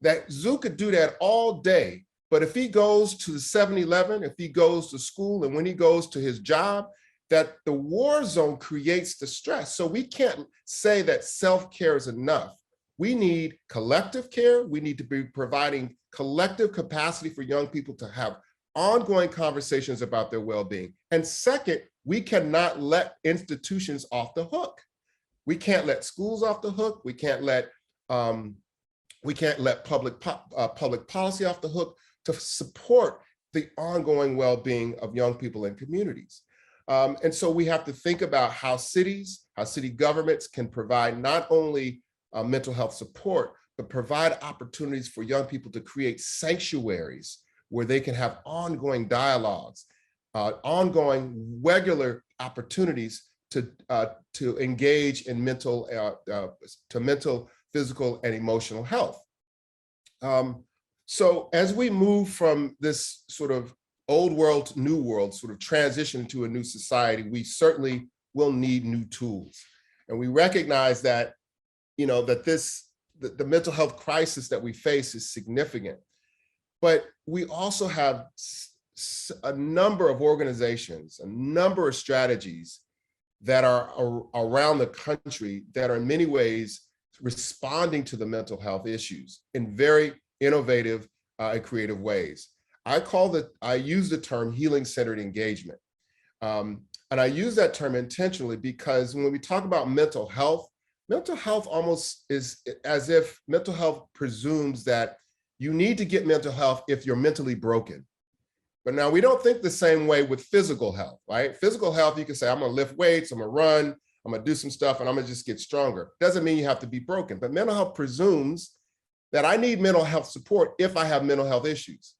that Zoo could do that all day, but if he goes to the 7-Eleven, if he goes to school, and when he goes to his job, that the war zone creates the stress. So we can't say that self-care is enough. We need collective care. We need to be providing collective capacity for young people to have ongoing conversations about their well-being. And second, we cannot let institutions off the hook. We can't let schools off the hook. We can't let public policy off the hook to support the ongoing well-being of young people and communities. And so we have to think about how city governments can provide not only mental health support, but provide opportunities for young people to create sanctuaries where they can have ongoing dialogues, ongoing regular opportunities to engage in mental, physical, and emotional health. So as we move from this sort of old world to new world, sort of transition to a new society, we certainly will need new tools. And we recognize that, the mental health crisis that we face is significant. But we also have a number of organizations, a number of strategies that are around the country that are in many ways responding to the mental health issues in very innovative and creative ways. I use the term healing-centered engagement. And I use that term intentionally because when we talk about mental health almost is as if mental health presumes that you need to get mental health if you're mentally broken. But now we don't think the same way with physical health, right? Physical health, you can say, I'm gonna lift weights, I'm gonna run, I'm gonna do some stuff, and I'm gonna just get stronger. Doesn't mean you have to be broken, but mental health presumes that I need mental health support if I have mental health issues.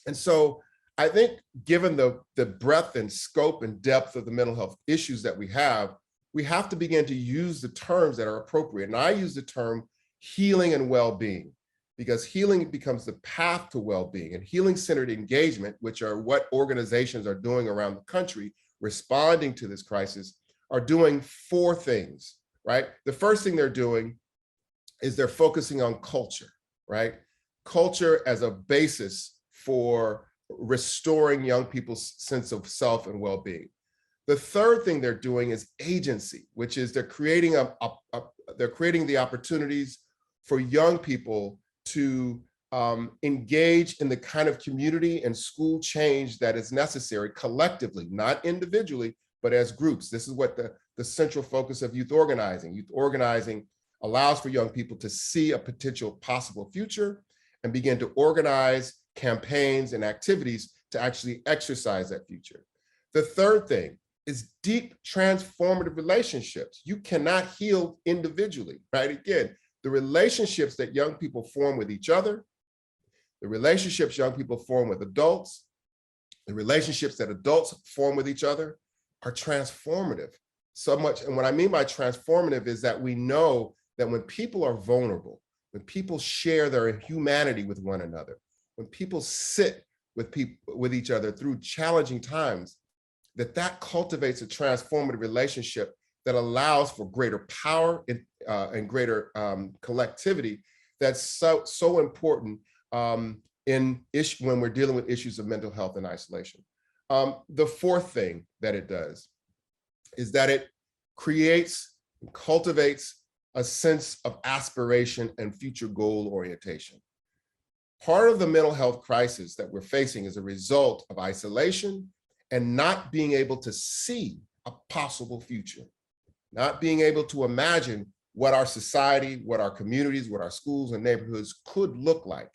And so I think given the breadth and scope and depth of the mental health issues that we have to begin to use the terms that are appropriate. And I use the term healing and well-being, because healing becomes the path to well-being, and healing-centered engagement, which are what organizations are doing around the country responding to this crisis, are doing 4 things, right? The first thing they're doing is they're focusing on culture, right? culture as a basis for restoring young people's sense of self and well-being. The third thing they're doing is agency, which is they're creating the opportunities for young people to engage in the kind of community and school change that is necessary collectively, not individually, but as groups. This is what the central focus of youth organizing. Youth organizing allows for young people to see a potential possible future and begin to organize campaigns and activities to actually exercise that future. The third thing is deep transformative relationships. You cannot heal individually, right? Again, the relationships that young people form with each other, the relationships young people form with adults, the relationships that adults form with each other are transformative. So much, and what I mean by transformative is that we know that when people are vulnerable, when people share their humanity with one another, when people sit with each other through challenging times, that cultivates a transformative relationship that allows for greater power and greater collectivity. That's so important when we're dealing with issues of mental health and isolation. The fourth thing that it does is that it creates and cultivates a sense of aspiration and future goal orientation. Part of the mental health crisis that we're facing is a result of isolation and not being able to see a possible future, not being able to imagine what our society, what our communities, what our schools and neighborhoods could look like.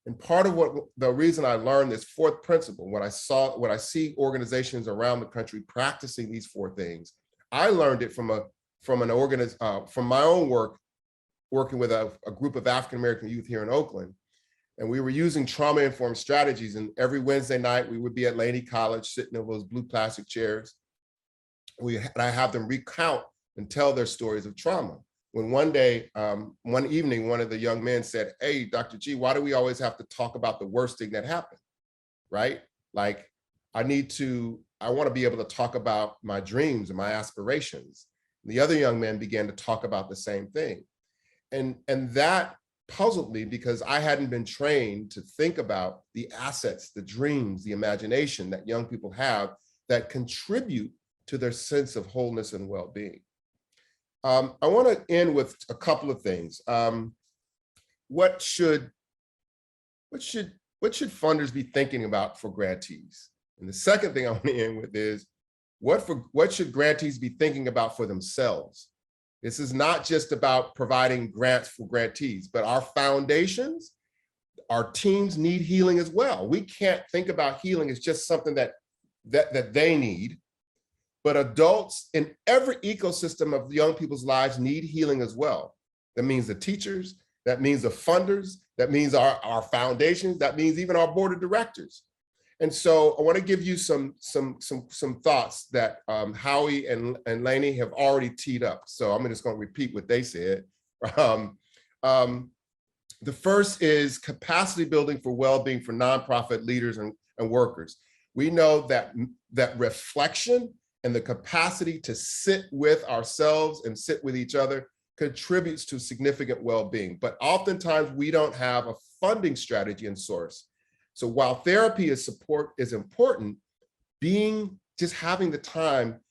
And part of the reason I learned this fourth principle, when I see organizations around the country practicing these four things, I learned it from my own work, working with a group of African-American youth here in Oakland. And we were using trauma-informed strategies. And every Wednesday night, we would be at Laney College, sitting in those blue plastic chairs. I have them recount and tell their stories of trauma. When one evening, one of the young men said, "Hey, Dr. G, why do we always have to talk about the worst thing that happened?" Right? Like, I want to be able to talk about my dreams and my aspirations. And the other young men began to talk about the same thing. And that puzzled me because I hadn't been trained to think about the assets, the dreams, the imagination that young people have that contribute to their sense of wholeness and well-being. I want to end with a couple of things. What should funders be thinking about for grantees? And the second thing I want to end with is what should grantees be thinking about for themselves? This is not just about providing grants for grantees, but our foundations, our teams need healing as well. We can't think about healing as just something that they need, but adults in every ecosystem of young people's lives need healing as well. That means the teachers, that means the funders, that means our foundations, that means even our board of directors. And so I want to give you some thoughts that Howie and Laney have already teed up. So I'm just going to repeat what they said. The first is capacity building for well-being for nonprofit leaders and workers. We know that reflection and the capacity to sit with ourselves and sit with each other contributes to significant well-being. But oftentimes we don't have a funding strategy and source. So while therapy is important, having the time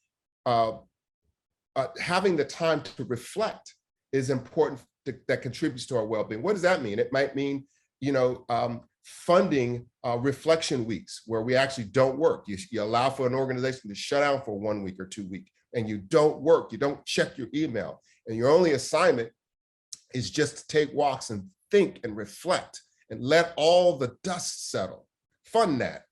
to reflect is important. That contributes to our well-being. What does that mean? It might mean, funding reflection weeks where we actually don't work. You allow for an organization to shut down for 1 week or 2 weeks, and you don't work. You don't check your email, and your only assignment is just to take walks and think and reflect and let all the dust settle. Fund that.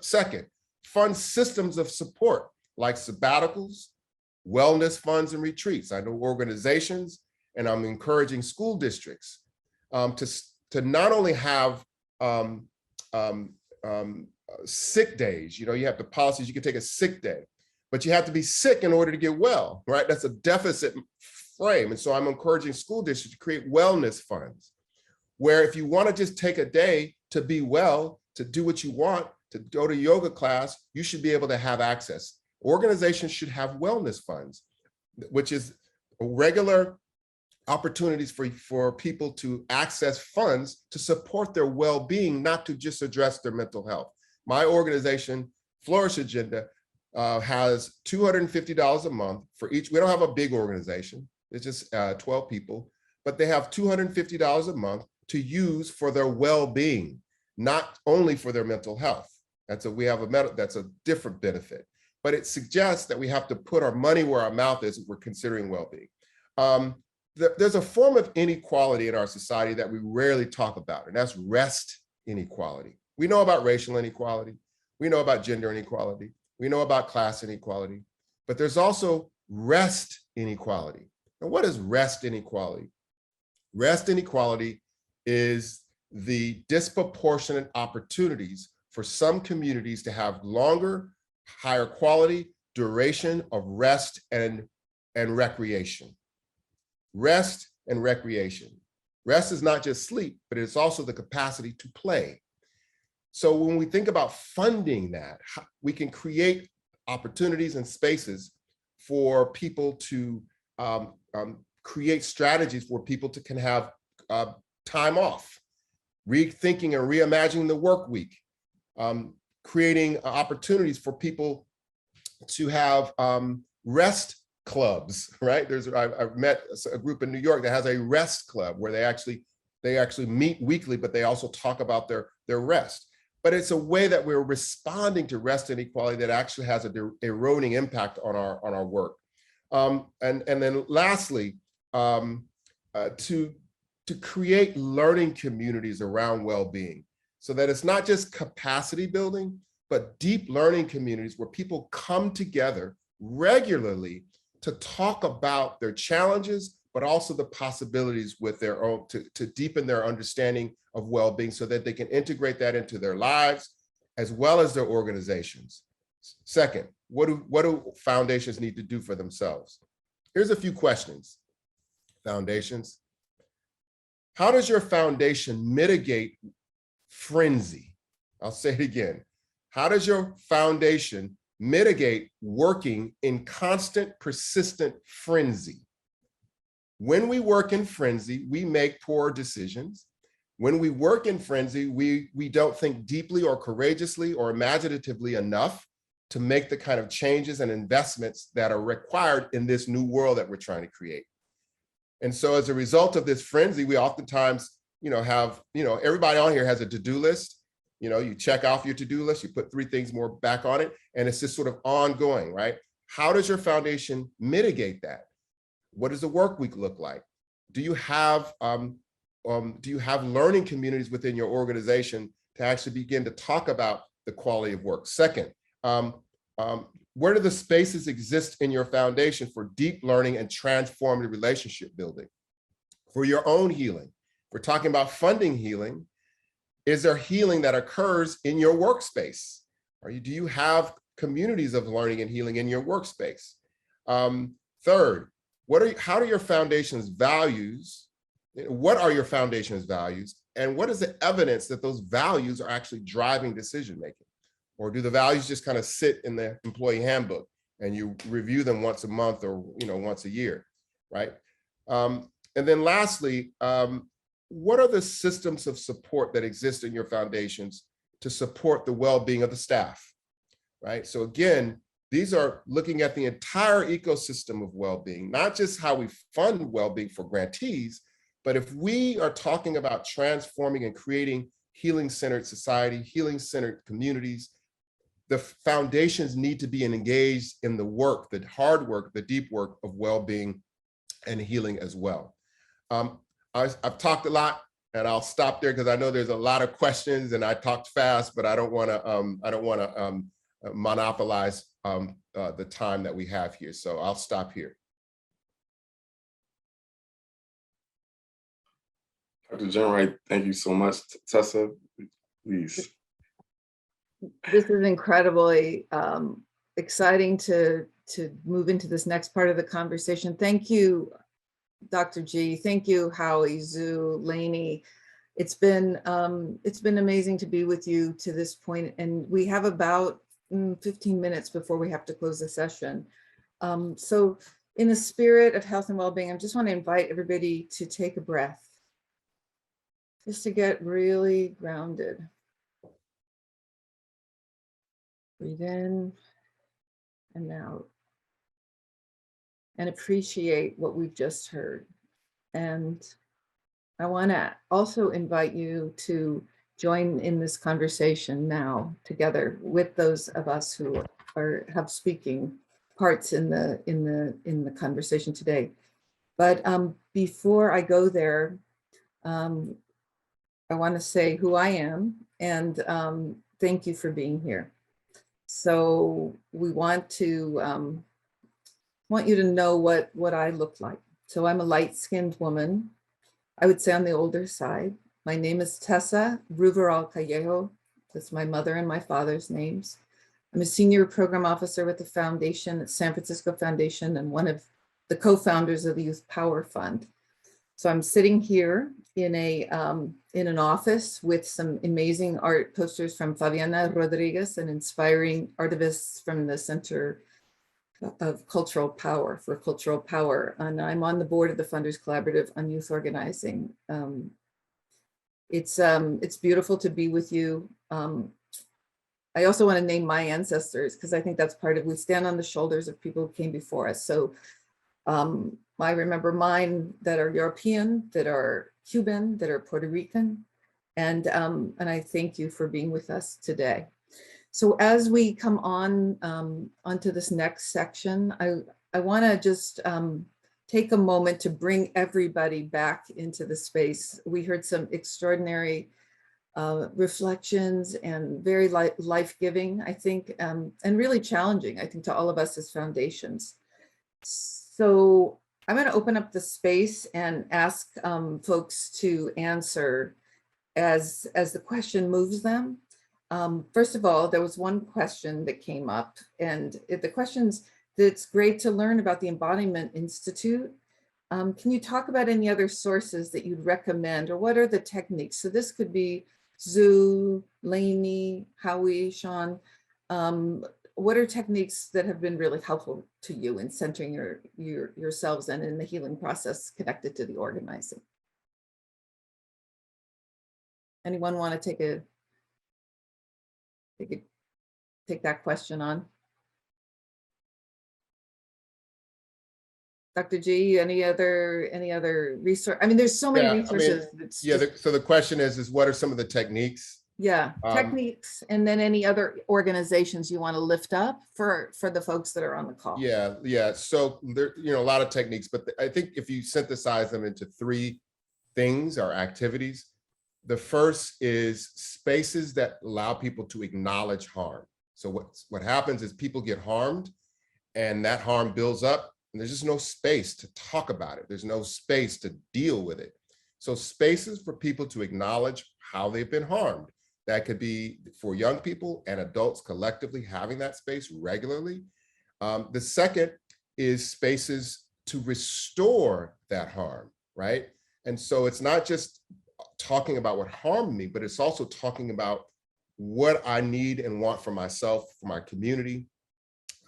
Second, fund systems of support like sabbaticals, wellness funds, and retreats. I know organizations, and I'm encouraging school districts to not only have sick days. You have the policies, you can take a sick day, but you have to be sick in order to get well, right? That's a deficit frame. And so I'm encouraging school districts to create wellness funds, where if you want to just take a day to be well, to do what you want, to go to yoga class, you should be able to have access. Organizations should have wellness funds, which is a regular opportunities for people to access funds to support their well-being, not to just address their mental health. My organization, Flourish Agenda, has $250 a month for each. We don't have a big organization. It's just 12 people, but they have $250 a month to use for their well-being, not only for their mental health. That's a different benefit, but it suggests that we have to put our money where our mouth is if we're considering well-being. There's a form of inequality in our society that we rarely talk about, and that's rest inequality. We know about racial inequality. We know about gender inequality. We know about class inequality, but there's also rest inequality. And what is rest inequality? Rest inequality is the disproportionate opportunities for some communities to have longer, higher quality duration of rest and recreation. Rest and recreation. Rest is not just sleep, but it's also the capacity to play. So when we think about funding that, we can create opportunities and spaces for people to create strategies for people to can have time off, rethinking and reimagining the work week, creating opportunities for people to have rest clubs, right? I've met a group in New York that has a rest club where they actually meet weekly, but they also talk about their rest. But it's a way that we're responding to rest inequality that actually has an eroding impact on our work. And then lastly, to create learning communities around well-being, so that it's not just capacity building, but deep learning communities where people come together regularly to talk about their challenges, but also the possibilities with their own, to deepen their understanding of well-being so that they can integrate that into their lives as well as their organizations. Second, what do foundations need to do for themselves? Here's a few questions. Foundations. How does your foundation mitigate frenzy? I'll say it again. How does your foundation mitigate working in constant, persistent frenzy? When we work in frenzy, we make poor decisions. When we work in frenzy, we don't think deeply or courageously or imaginatively enough to make the kind of changes and investments that are required in this new world that we're trying to create. And so as a result of this frenzy, we oftentimes, have, everybody on here has a to-do list. You check off your to-do list, you put 3 things more back on it, and it's just sort of ongoing, right? How does your foundation mitigate that? What does the work week look like? Do you have learning communities within your organization to actually begin to talk about the quality of work? Second, where do the spaces exist in your foundation for deep learning and transformative relationship building? For your own healing, we're talking about funding healing. Is there healing that occurs in your workspace? Do you have communities of learning and healing in your workspace? Third, how are your foundation's values? What are your foundation's values? And what is the evidence that those values are actually driving decision-making? Or do the values just kind of sit in the employee handbook and you review them once a month or once a year, right? And then lastly, what are the systems of support that exist in your foundations to support the well-being of the staff, right? So again, these are looking at the entire ecosystem of well-being, not just how we fund well-being for grantees, but if we are talking about transforming and creating healing-centered society, healing-centered communities, the foundations need to be engaged in the work, the hard work, the deep work of well-being and healing as well. I've talked a lot, and I'll stop there because I know there's a lot of questions, and I talked fast, but I don't want to monopolize the time that we have here. So I'll stop here. Dr. Jenwright, thank you so much. Tessa, please. This is incredibly exciting to move into this next part of the conversation. Thank you, Dr. G. Thank you, Howie, Zoo, Lainey. It's been amazing to be with you to this point, and we have about 15 minutes before we have to close the session. So in the spirit of health and well-being, I just want to invite everybody to take a breath, just to get really grounded. Breathe in and out, and appreciate what we've just heard. And I want to also invite you to join in this conversation now together with those of us who have speaking parts in the conversation today. But before I go there, I want to say who I am and thank you for being here. So we want you to know what I look like. So I'm a light-skinned woman. I would say on the older side. My name is Tessa Ruveral Callejo. That's my mother and my father's names. I'm a senior program officer with the foundation at San Francisco Foundation and one of the co-founders of the Youth Power Fund. So I'm sitting here in an office with some amazing art posters from Fabiana Rodriguez and inspiring artivists from the Center of Cultural Power for Cultural Power. And I'm on the board of the Funders Collaborative on Youth Organizing. It's beautiful to be with you. I also want to name my ancestors because I think that's part of, we stand on the shoulders of people who came before us. So I remember mine that are European, that are Cuban, that are Puerto Rican. And I thank you for being with us today. So as we come on onto this next section, I want to just take a moment to bring everybody back into the space. We heard some extraordinary reflections and very life-giving, I think, and really challenging, I think, to all of us as foundations. So I'm going to open up the space and ask folks to answer as the question moves them. First of all, there was one question that came up, and the question's that it's great to learn about the Embodiment Institute. Can you talk about any other sources that you'd recommend, or what are the techniques? So this could be Zoo, Lainey, Howie, Sean. What are techniques that have been really helpful to you in centering yourselves and in the healing process connected to the organizing? Anyone want to take that question on? Dr. G, any other resource? I mean, there's so many resources. So the question is what are some of the techniques? Yeah, techniques, and then any other organizations you want to lift up for the folks that are on the call. Yeah. So there, a lot of techniques, but I think if you synthesize them into 3 things or activities, the first is spaces that allow people to acknowledge harm. So what happens is people get harmed, and that harm builds up, and there's just no space to talk about it. There's no space to deal with it. So spaces for people to acknowledge how they've been harmed. That could be for young people and adults collectively having that space regularly. The second is spaces to restore that harm, right? And so it's not just talking about what harmed me, but it's also talking about what I need and want for myself, for my community.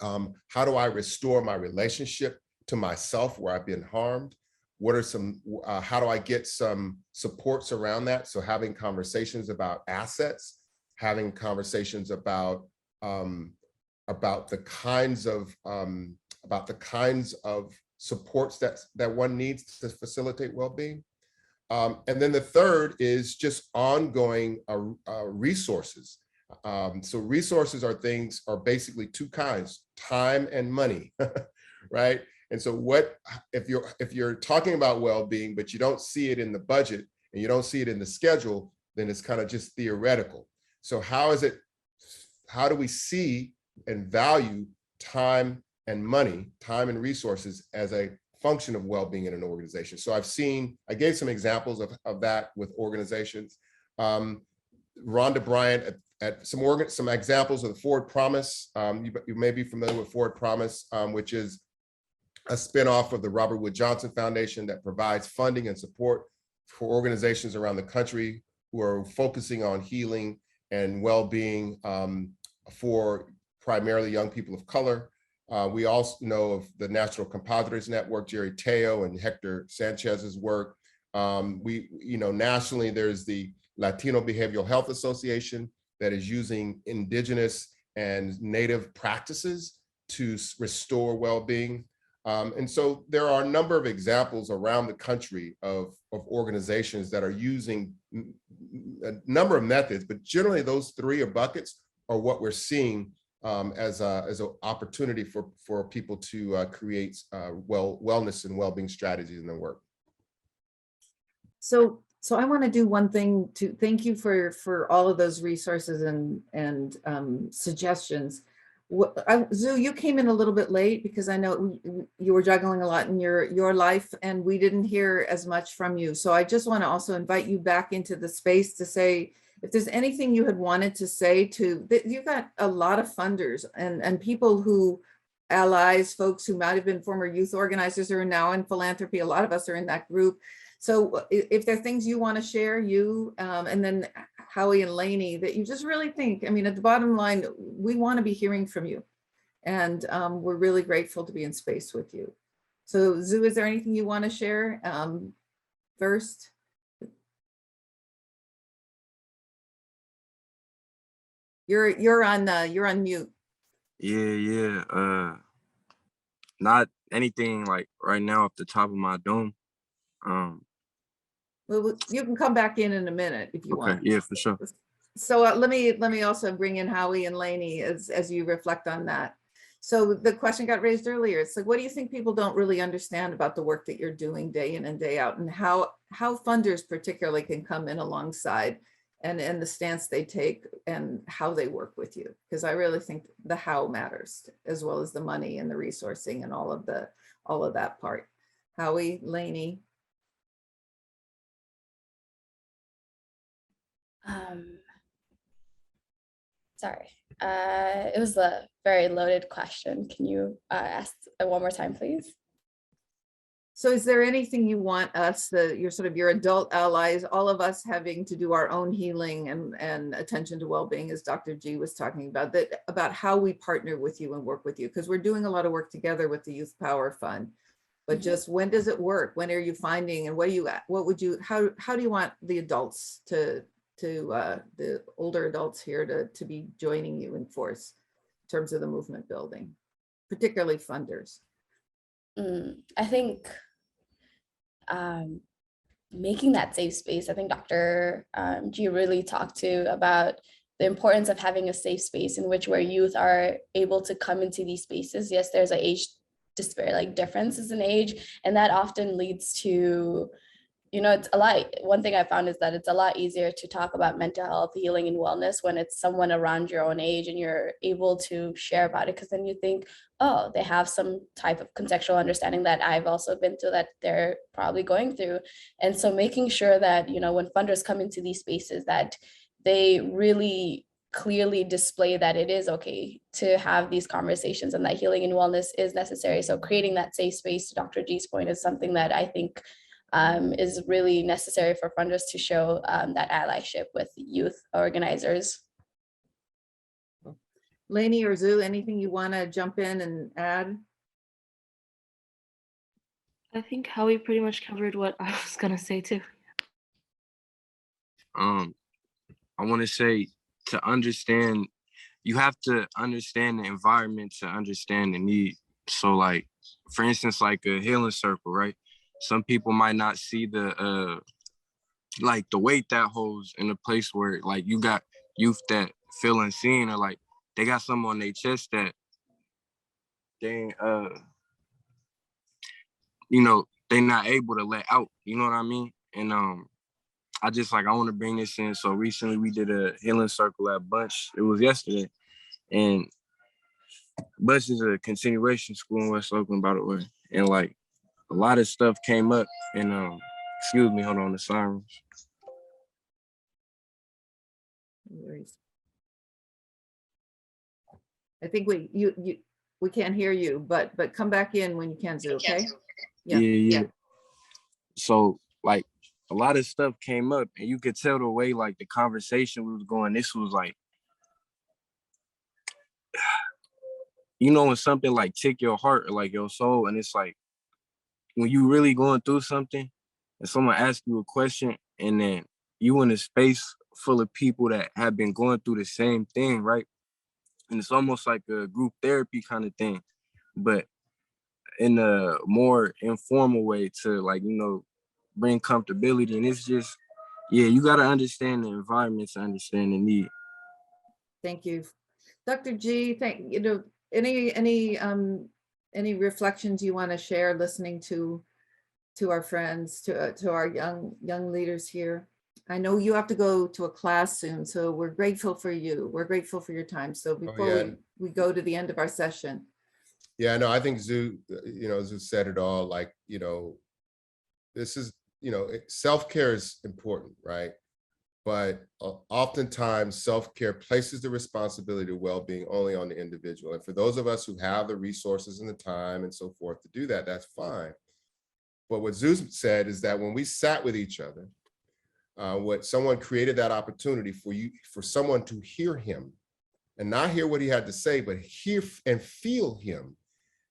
How do I restore my relationship to myself where I've been harmed? What are some, how do I get some supports around that? So having conversations about assets, having conversations about the kinds of supports that one needs to facilitate well-being. And then the third is just ongoing resources. So resources are basically 2 kinds: time and money, right? And so if you're talking about well-being, but you don't see it in the budget and you don't see it in the schedule, then it's kind of just theoretical. So how do we see and value time and money, time and resources as a function of well-being in an organization? So I gave some examples of that with organizations. Rhonda Bryant at some examples of the Forward Promise. You may be familiar with Forward Promise, which is a spinoff of the Robert Wood Johnson Foundation that provides funding and support for organizations around the country who are focusing on healing and well-being for primarily young people of color. We also know of the National Compositors Network, Jerry Teo and Hector Sanchez's work. Nationally, there's the Latino Behavioral Health Association that is using indigenous and native practices to restore well-being. And so there are a number of examples around the country of organizations that are using a number of methods, but generally those three buckets are what we're seeing as an opportunity for people to create wellness and well-being strategies in their work. So I want to do one thing to thank you for all of those resources and suggestions. Zoo, you came in a little bit late because I know you were juggling a lot in your life and we didn't hear as much from you. So I just want to also invite you back into the space to say, if there's anything you had wanted to say you've got a lot of funders and people who, allies, folks who might have been former youth organizers who are now in philanthropy. A lot of us are in that group. So if there are things you want to share, and then Howie and Lainey, that you just really think, I mean, at the bottom line, we want to be hearing from you. And we're really grateful to be in space with you. So Zoo, is there anything you want to share first? You're on mute. Yeah. Not anything like right now off the top of my dome. Well, you can come back in a minute if you want. Yeah, for sure. So let me also bring in Howie and Lainey as you reflect on that. So the question got raised earlier. It's like, what do you think people don't really understand about the work that you're doing day in and day out, and how funders particularly can come in alongside and the stance they take and how they work with you? Because I really think the how matters as well as the money and the resourcing and all of that part. Howie, Lainey. Sorry, it was a very loaded question. Can you ask one more time, please? So is there anything you want us, your adult allies, all of us having to do our own healing and attention to well-being, as Dr. G was talking about how we partner with you and work with you? Because we're doing a lot of work together with the Youth Power Fund. But just when does it work? When are you finding, and how do you want the adults the older adults here to be joining you in force in terms of the movement building, particularly funders? I think making that safe space. I think Dr. G really talked about the importance of having a safe space in which where youth are able to come into these spaces. Yes, there's an age disparity, like differences in age, and that often leads to, it's one thing I found is that it's a lot easier to talk about mental health, healing, and wellness when it's someone around your own age and you're able to share about it, because then you think, oh, they have some type of contextual understanding that I've also been through, that they're probably going through. And so making sure that, when funders come into these spaces, that they really clearly display that it is okay to have these conversations and that healing and wellness is necessary. So creating that safe space, to Dr. G's point, is something that I think is really necessary for funders to show that allyship with youth organizers. Lainey or Zoo, anything you want to jump in and add? I think Howie pretty much covered what I was gonna say too. I want to say, to understand, you have to understand the environment to understand the need. So like, for instance, like a healing circle, right? Some people might not see the weight that holds in a place where like you got youth that feel unseen, or like they got something on their chest that they they're not able to let out, you know what I mean? And I want to bring this in. So recently we did a healing circle at Bunch. It was yesterday, and Bunch is a continuation school in West Oakland, by the way, and like a lot of stuff came up, and excuse me, hold on, the sirens. I think we can't hear you, but come back in when you can, Zoo, okay? Yeah. So like a lot of stuff came up, and you could tell the way like the conversation was going. This was like, you know, when something like tick your heart or like your soul, and it's like when you really going through something and someone asks you a question and then you in a space full of people that have been going through the same thing, right? And it's almost like a group therapy kind of thing, but in a more informal way to, like, you know, bring comfortability. And it's just, yeah, you got to understand the environment to understand the need. Thank you. Dr. G, any reflections you want to share listening to our friends, to our young leaders here? I know you have to go to a class soon, so we're grateful for you. We're grateful for your time. So before we go to the end of our session. Yeah, no, I think Zoo said it all. Like, this is, self-care is important, right? But oftentimes self-care places the responsibility of well-being only on the individual. And for those of us who have the resources and the time and so forth to do that, that's fine. But what Zeus said is that when we sat with each other, what someone created that opportunity for someone to hear him and not hear what he had to say, but hear and feel him.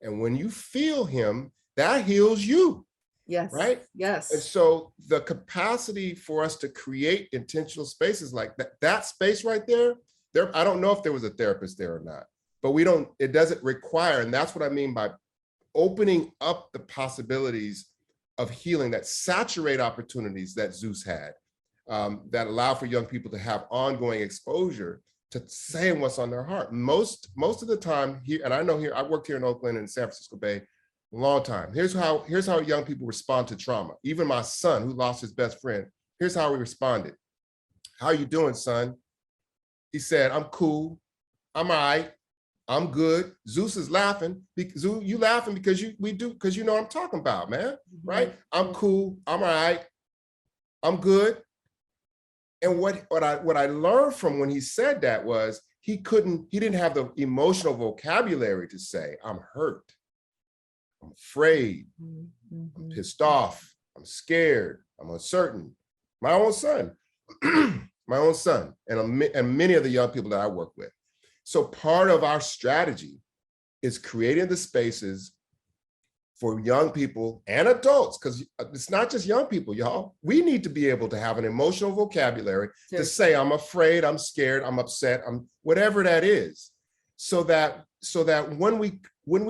And when you feel him, that heals you. Yes. Right? Yes. And so the capacity for us to create intentional spaces like that space right there, I don't know if there was a therapist there or not, but it doesn't require, and that's what I mean by opening up the possibilities of healing that saturate opportunities that Zeus had, that allow for young people to have ongoing exposure to saying what's on their heart. Most of the time here, and I know here, I worked here in Oakland and San Francisco Bay a long time. Here's how young people respond to trauma. Even my son, who lost his best friend, here's how he responded. How you doing, son? He said, I'm cool. I'm all right. I'm good. Zeus is laughing. Zeus, you laughing because you know what I'm talking about, man. Right? I'm cool. I'm all right. I'm good. And what I learned from when he said that was he didn't have the emotional vocabulary to say, I'm hurt, I'm afraid, I'm pissed off, I'm scared, I'm uncertain. My own son, and many of the young people that I work with. So part of our strategy is creating the spaces for young people and adults, because it's not just young people, y'all. We need to be able to have an emotional vocabulary to say, I'm afraid, I'm scared, I'm upset, I'm whatever that is. So that when we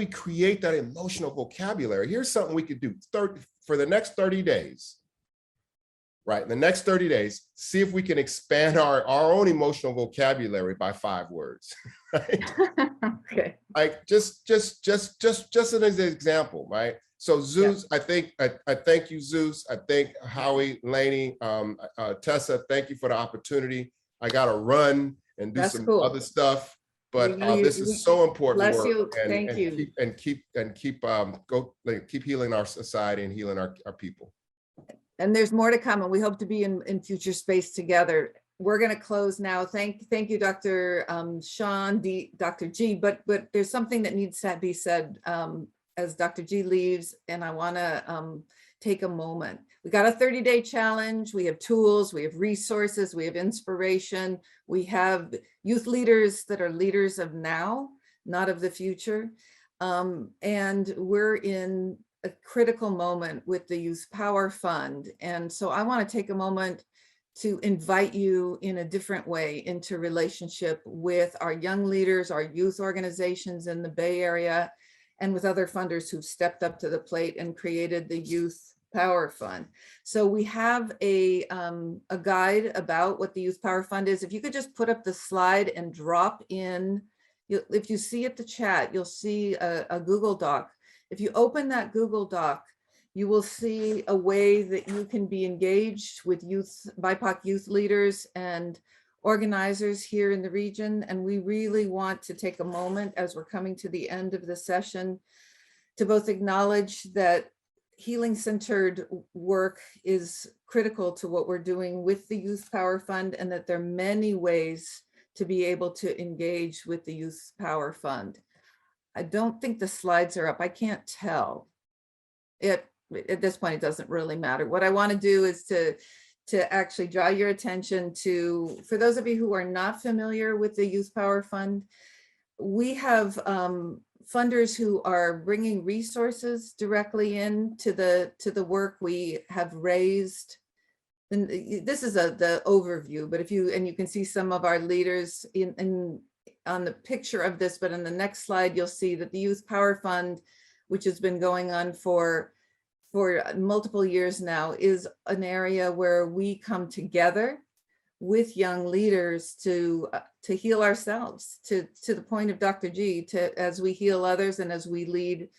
create that emotional vocabulary, here's something we could do for the next 30 days, right? The next 30 days, see if we can expand our own emotional vocabulary by 5 words. Right? Okay. Like just as an example, right? So Zeus, yeah. I thank you, Zeus. I thank Howie, Lainey, Tessa. Thank you for the opportunity. I got to run and do some other stuff, but this is so important work. You. Thank you. Keep healing our society and healing our people. And there's more to come, and we hope to be in future space together. We're going to close now. Thank you, Dr. Sean, Dr. G, but there's something that needs to be said as Dr. G leaves, and I want to take a moment. We got a 30-day challenge. We have tools, we have resources, we have inspiration. We have youth leaders that are leaders of now, not of the future. And we're in a critical moment with the Youth Power Fund. And so I want to take a moment to invite you in a different way into relationship with our young leaders, our youth organizations in the Bay Area, and with other funders who've stepped up to the plate and created the Youth Power Fund. So we have a guide about what the Youth Power Fund is. If you could just put up the slide and drop in, if you see at the chat, you'll see a Google Doc. If you open that Google Doc, you will see a way that you can be engaged with BIPOC youth leaders and organizers here in the region. And we really want to take a moment as we're coming to the end of the session to both acknowledge that healing-centered work is critical to what we're doing with the Youth Power Fund, and that there are many ways to be able to engage with the Youth Power Fund. I don't think the slides are up. I can't tell. At this point, it doesn't really matter. What I want to do is to actually draw your attention to, for those of you who are not familiar with the Youth Power Fund, we have funders who are bringing resources directly into the work. We have raised, and this is the overview, but you can see some of our leaders on the picture of this, but on the next slide, you'll see that the Youth Power Fund, which has been going on for multiple years now, is an area where we come together with young leaders to heal ourselves, to the point of Dr. G, as we heal others and as we lead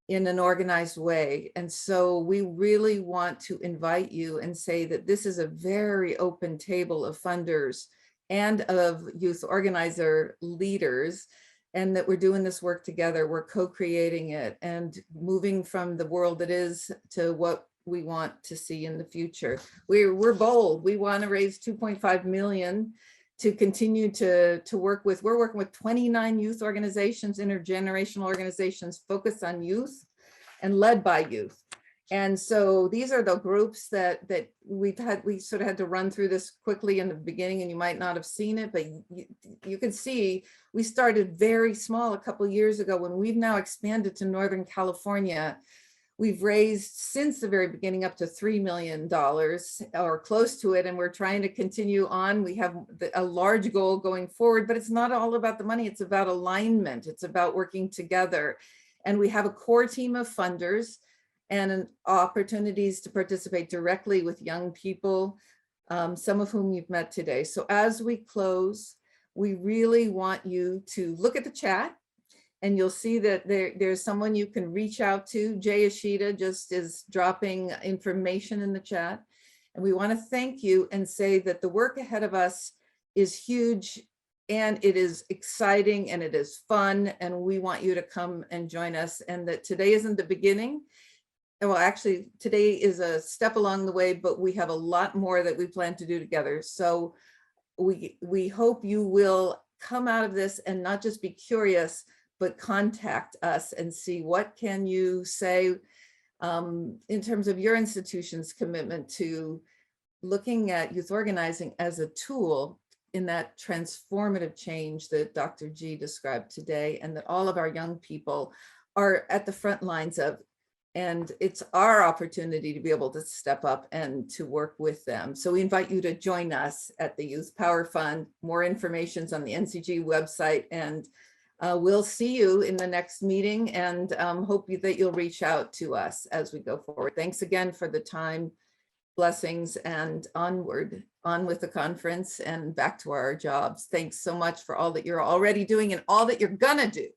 in an organized way. And so we really want to invite you and say that this is a very open table of funders and of youth organizer leaders, and that we're doing this work together. We're co-creating it and moving from the world that is to what we want to see in the future. We're bold. We want to raise 2.5 million to continue to work with. We're working with 29 youth organizations, intergenerational organizations focused on youth and led by youth. And so these are the groups that we sort of had to run through this quickly in the beginning, and you might not have seen it, but you can see we started very small a couple of years ago. When we've now expanded to Northern California, we've raised since the very beginning up to $3 million or close to it, and we're trying to continue on. We have a large goal going forward, but it's not all about the money. It's about alignment. It's about working together. And we have a core team of funders and opportunities to participate directly with young people, some of whom you've met today. So as we close, we really want you to look at the chat, and you'll see that there's someone you can reach out to. Jay Ishida just is dropping information in the chat. And we want to thank you and say that the work ahead of us is huge, and it is exciting, and it is fun, and we want you to come and join us, and that today isn't the beginning. Well, actually, today is a step along the way, but we have a lot more that we plan to do together. So we hope you will come out of this and not just be curious, but contact us and see what can you say in terms of your institution's commitment to looking at youth organizing as a tool in that transformative change that Dr. G described today, and that all of our young people are at the front lines of. And it's our opportunity to be able to step up and to work with them. So we invite you to join us at the Youth Power Fund. More information's on the NCG website, and we'll see you in the next meeting, and hope that you'll reach out to us as we go forward. Thanks again for the time, blessings, and on with the conference and back to our jobs. Thanks so much for all that you're already doing and all that you're gonna do.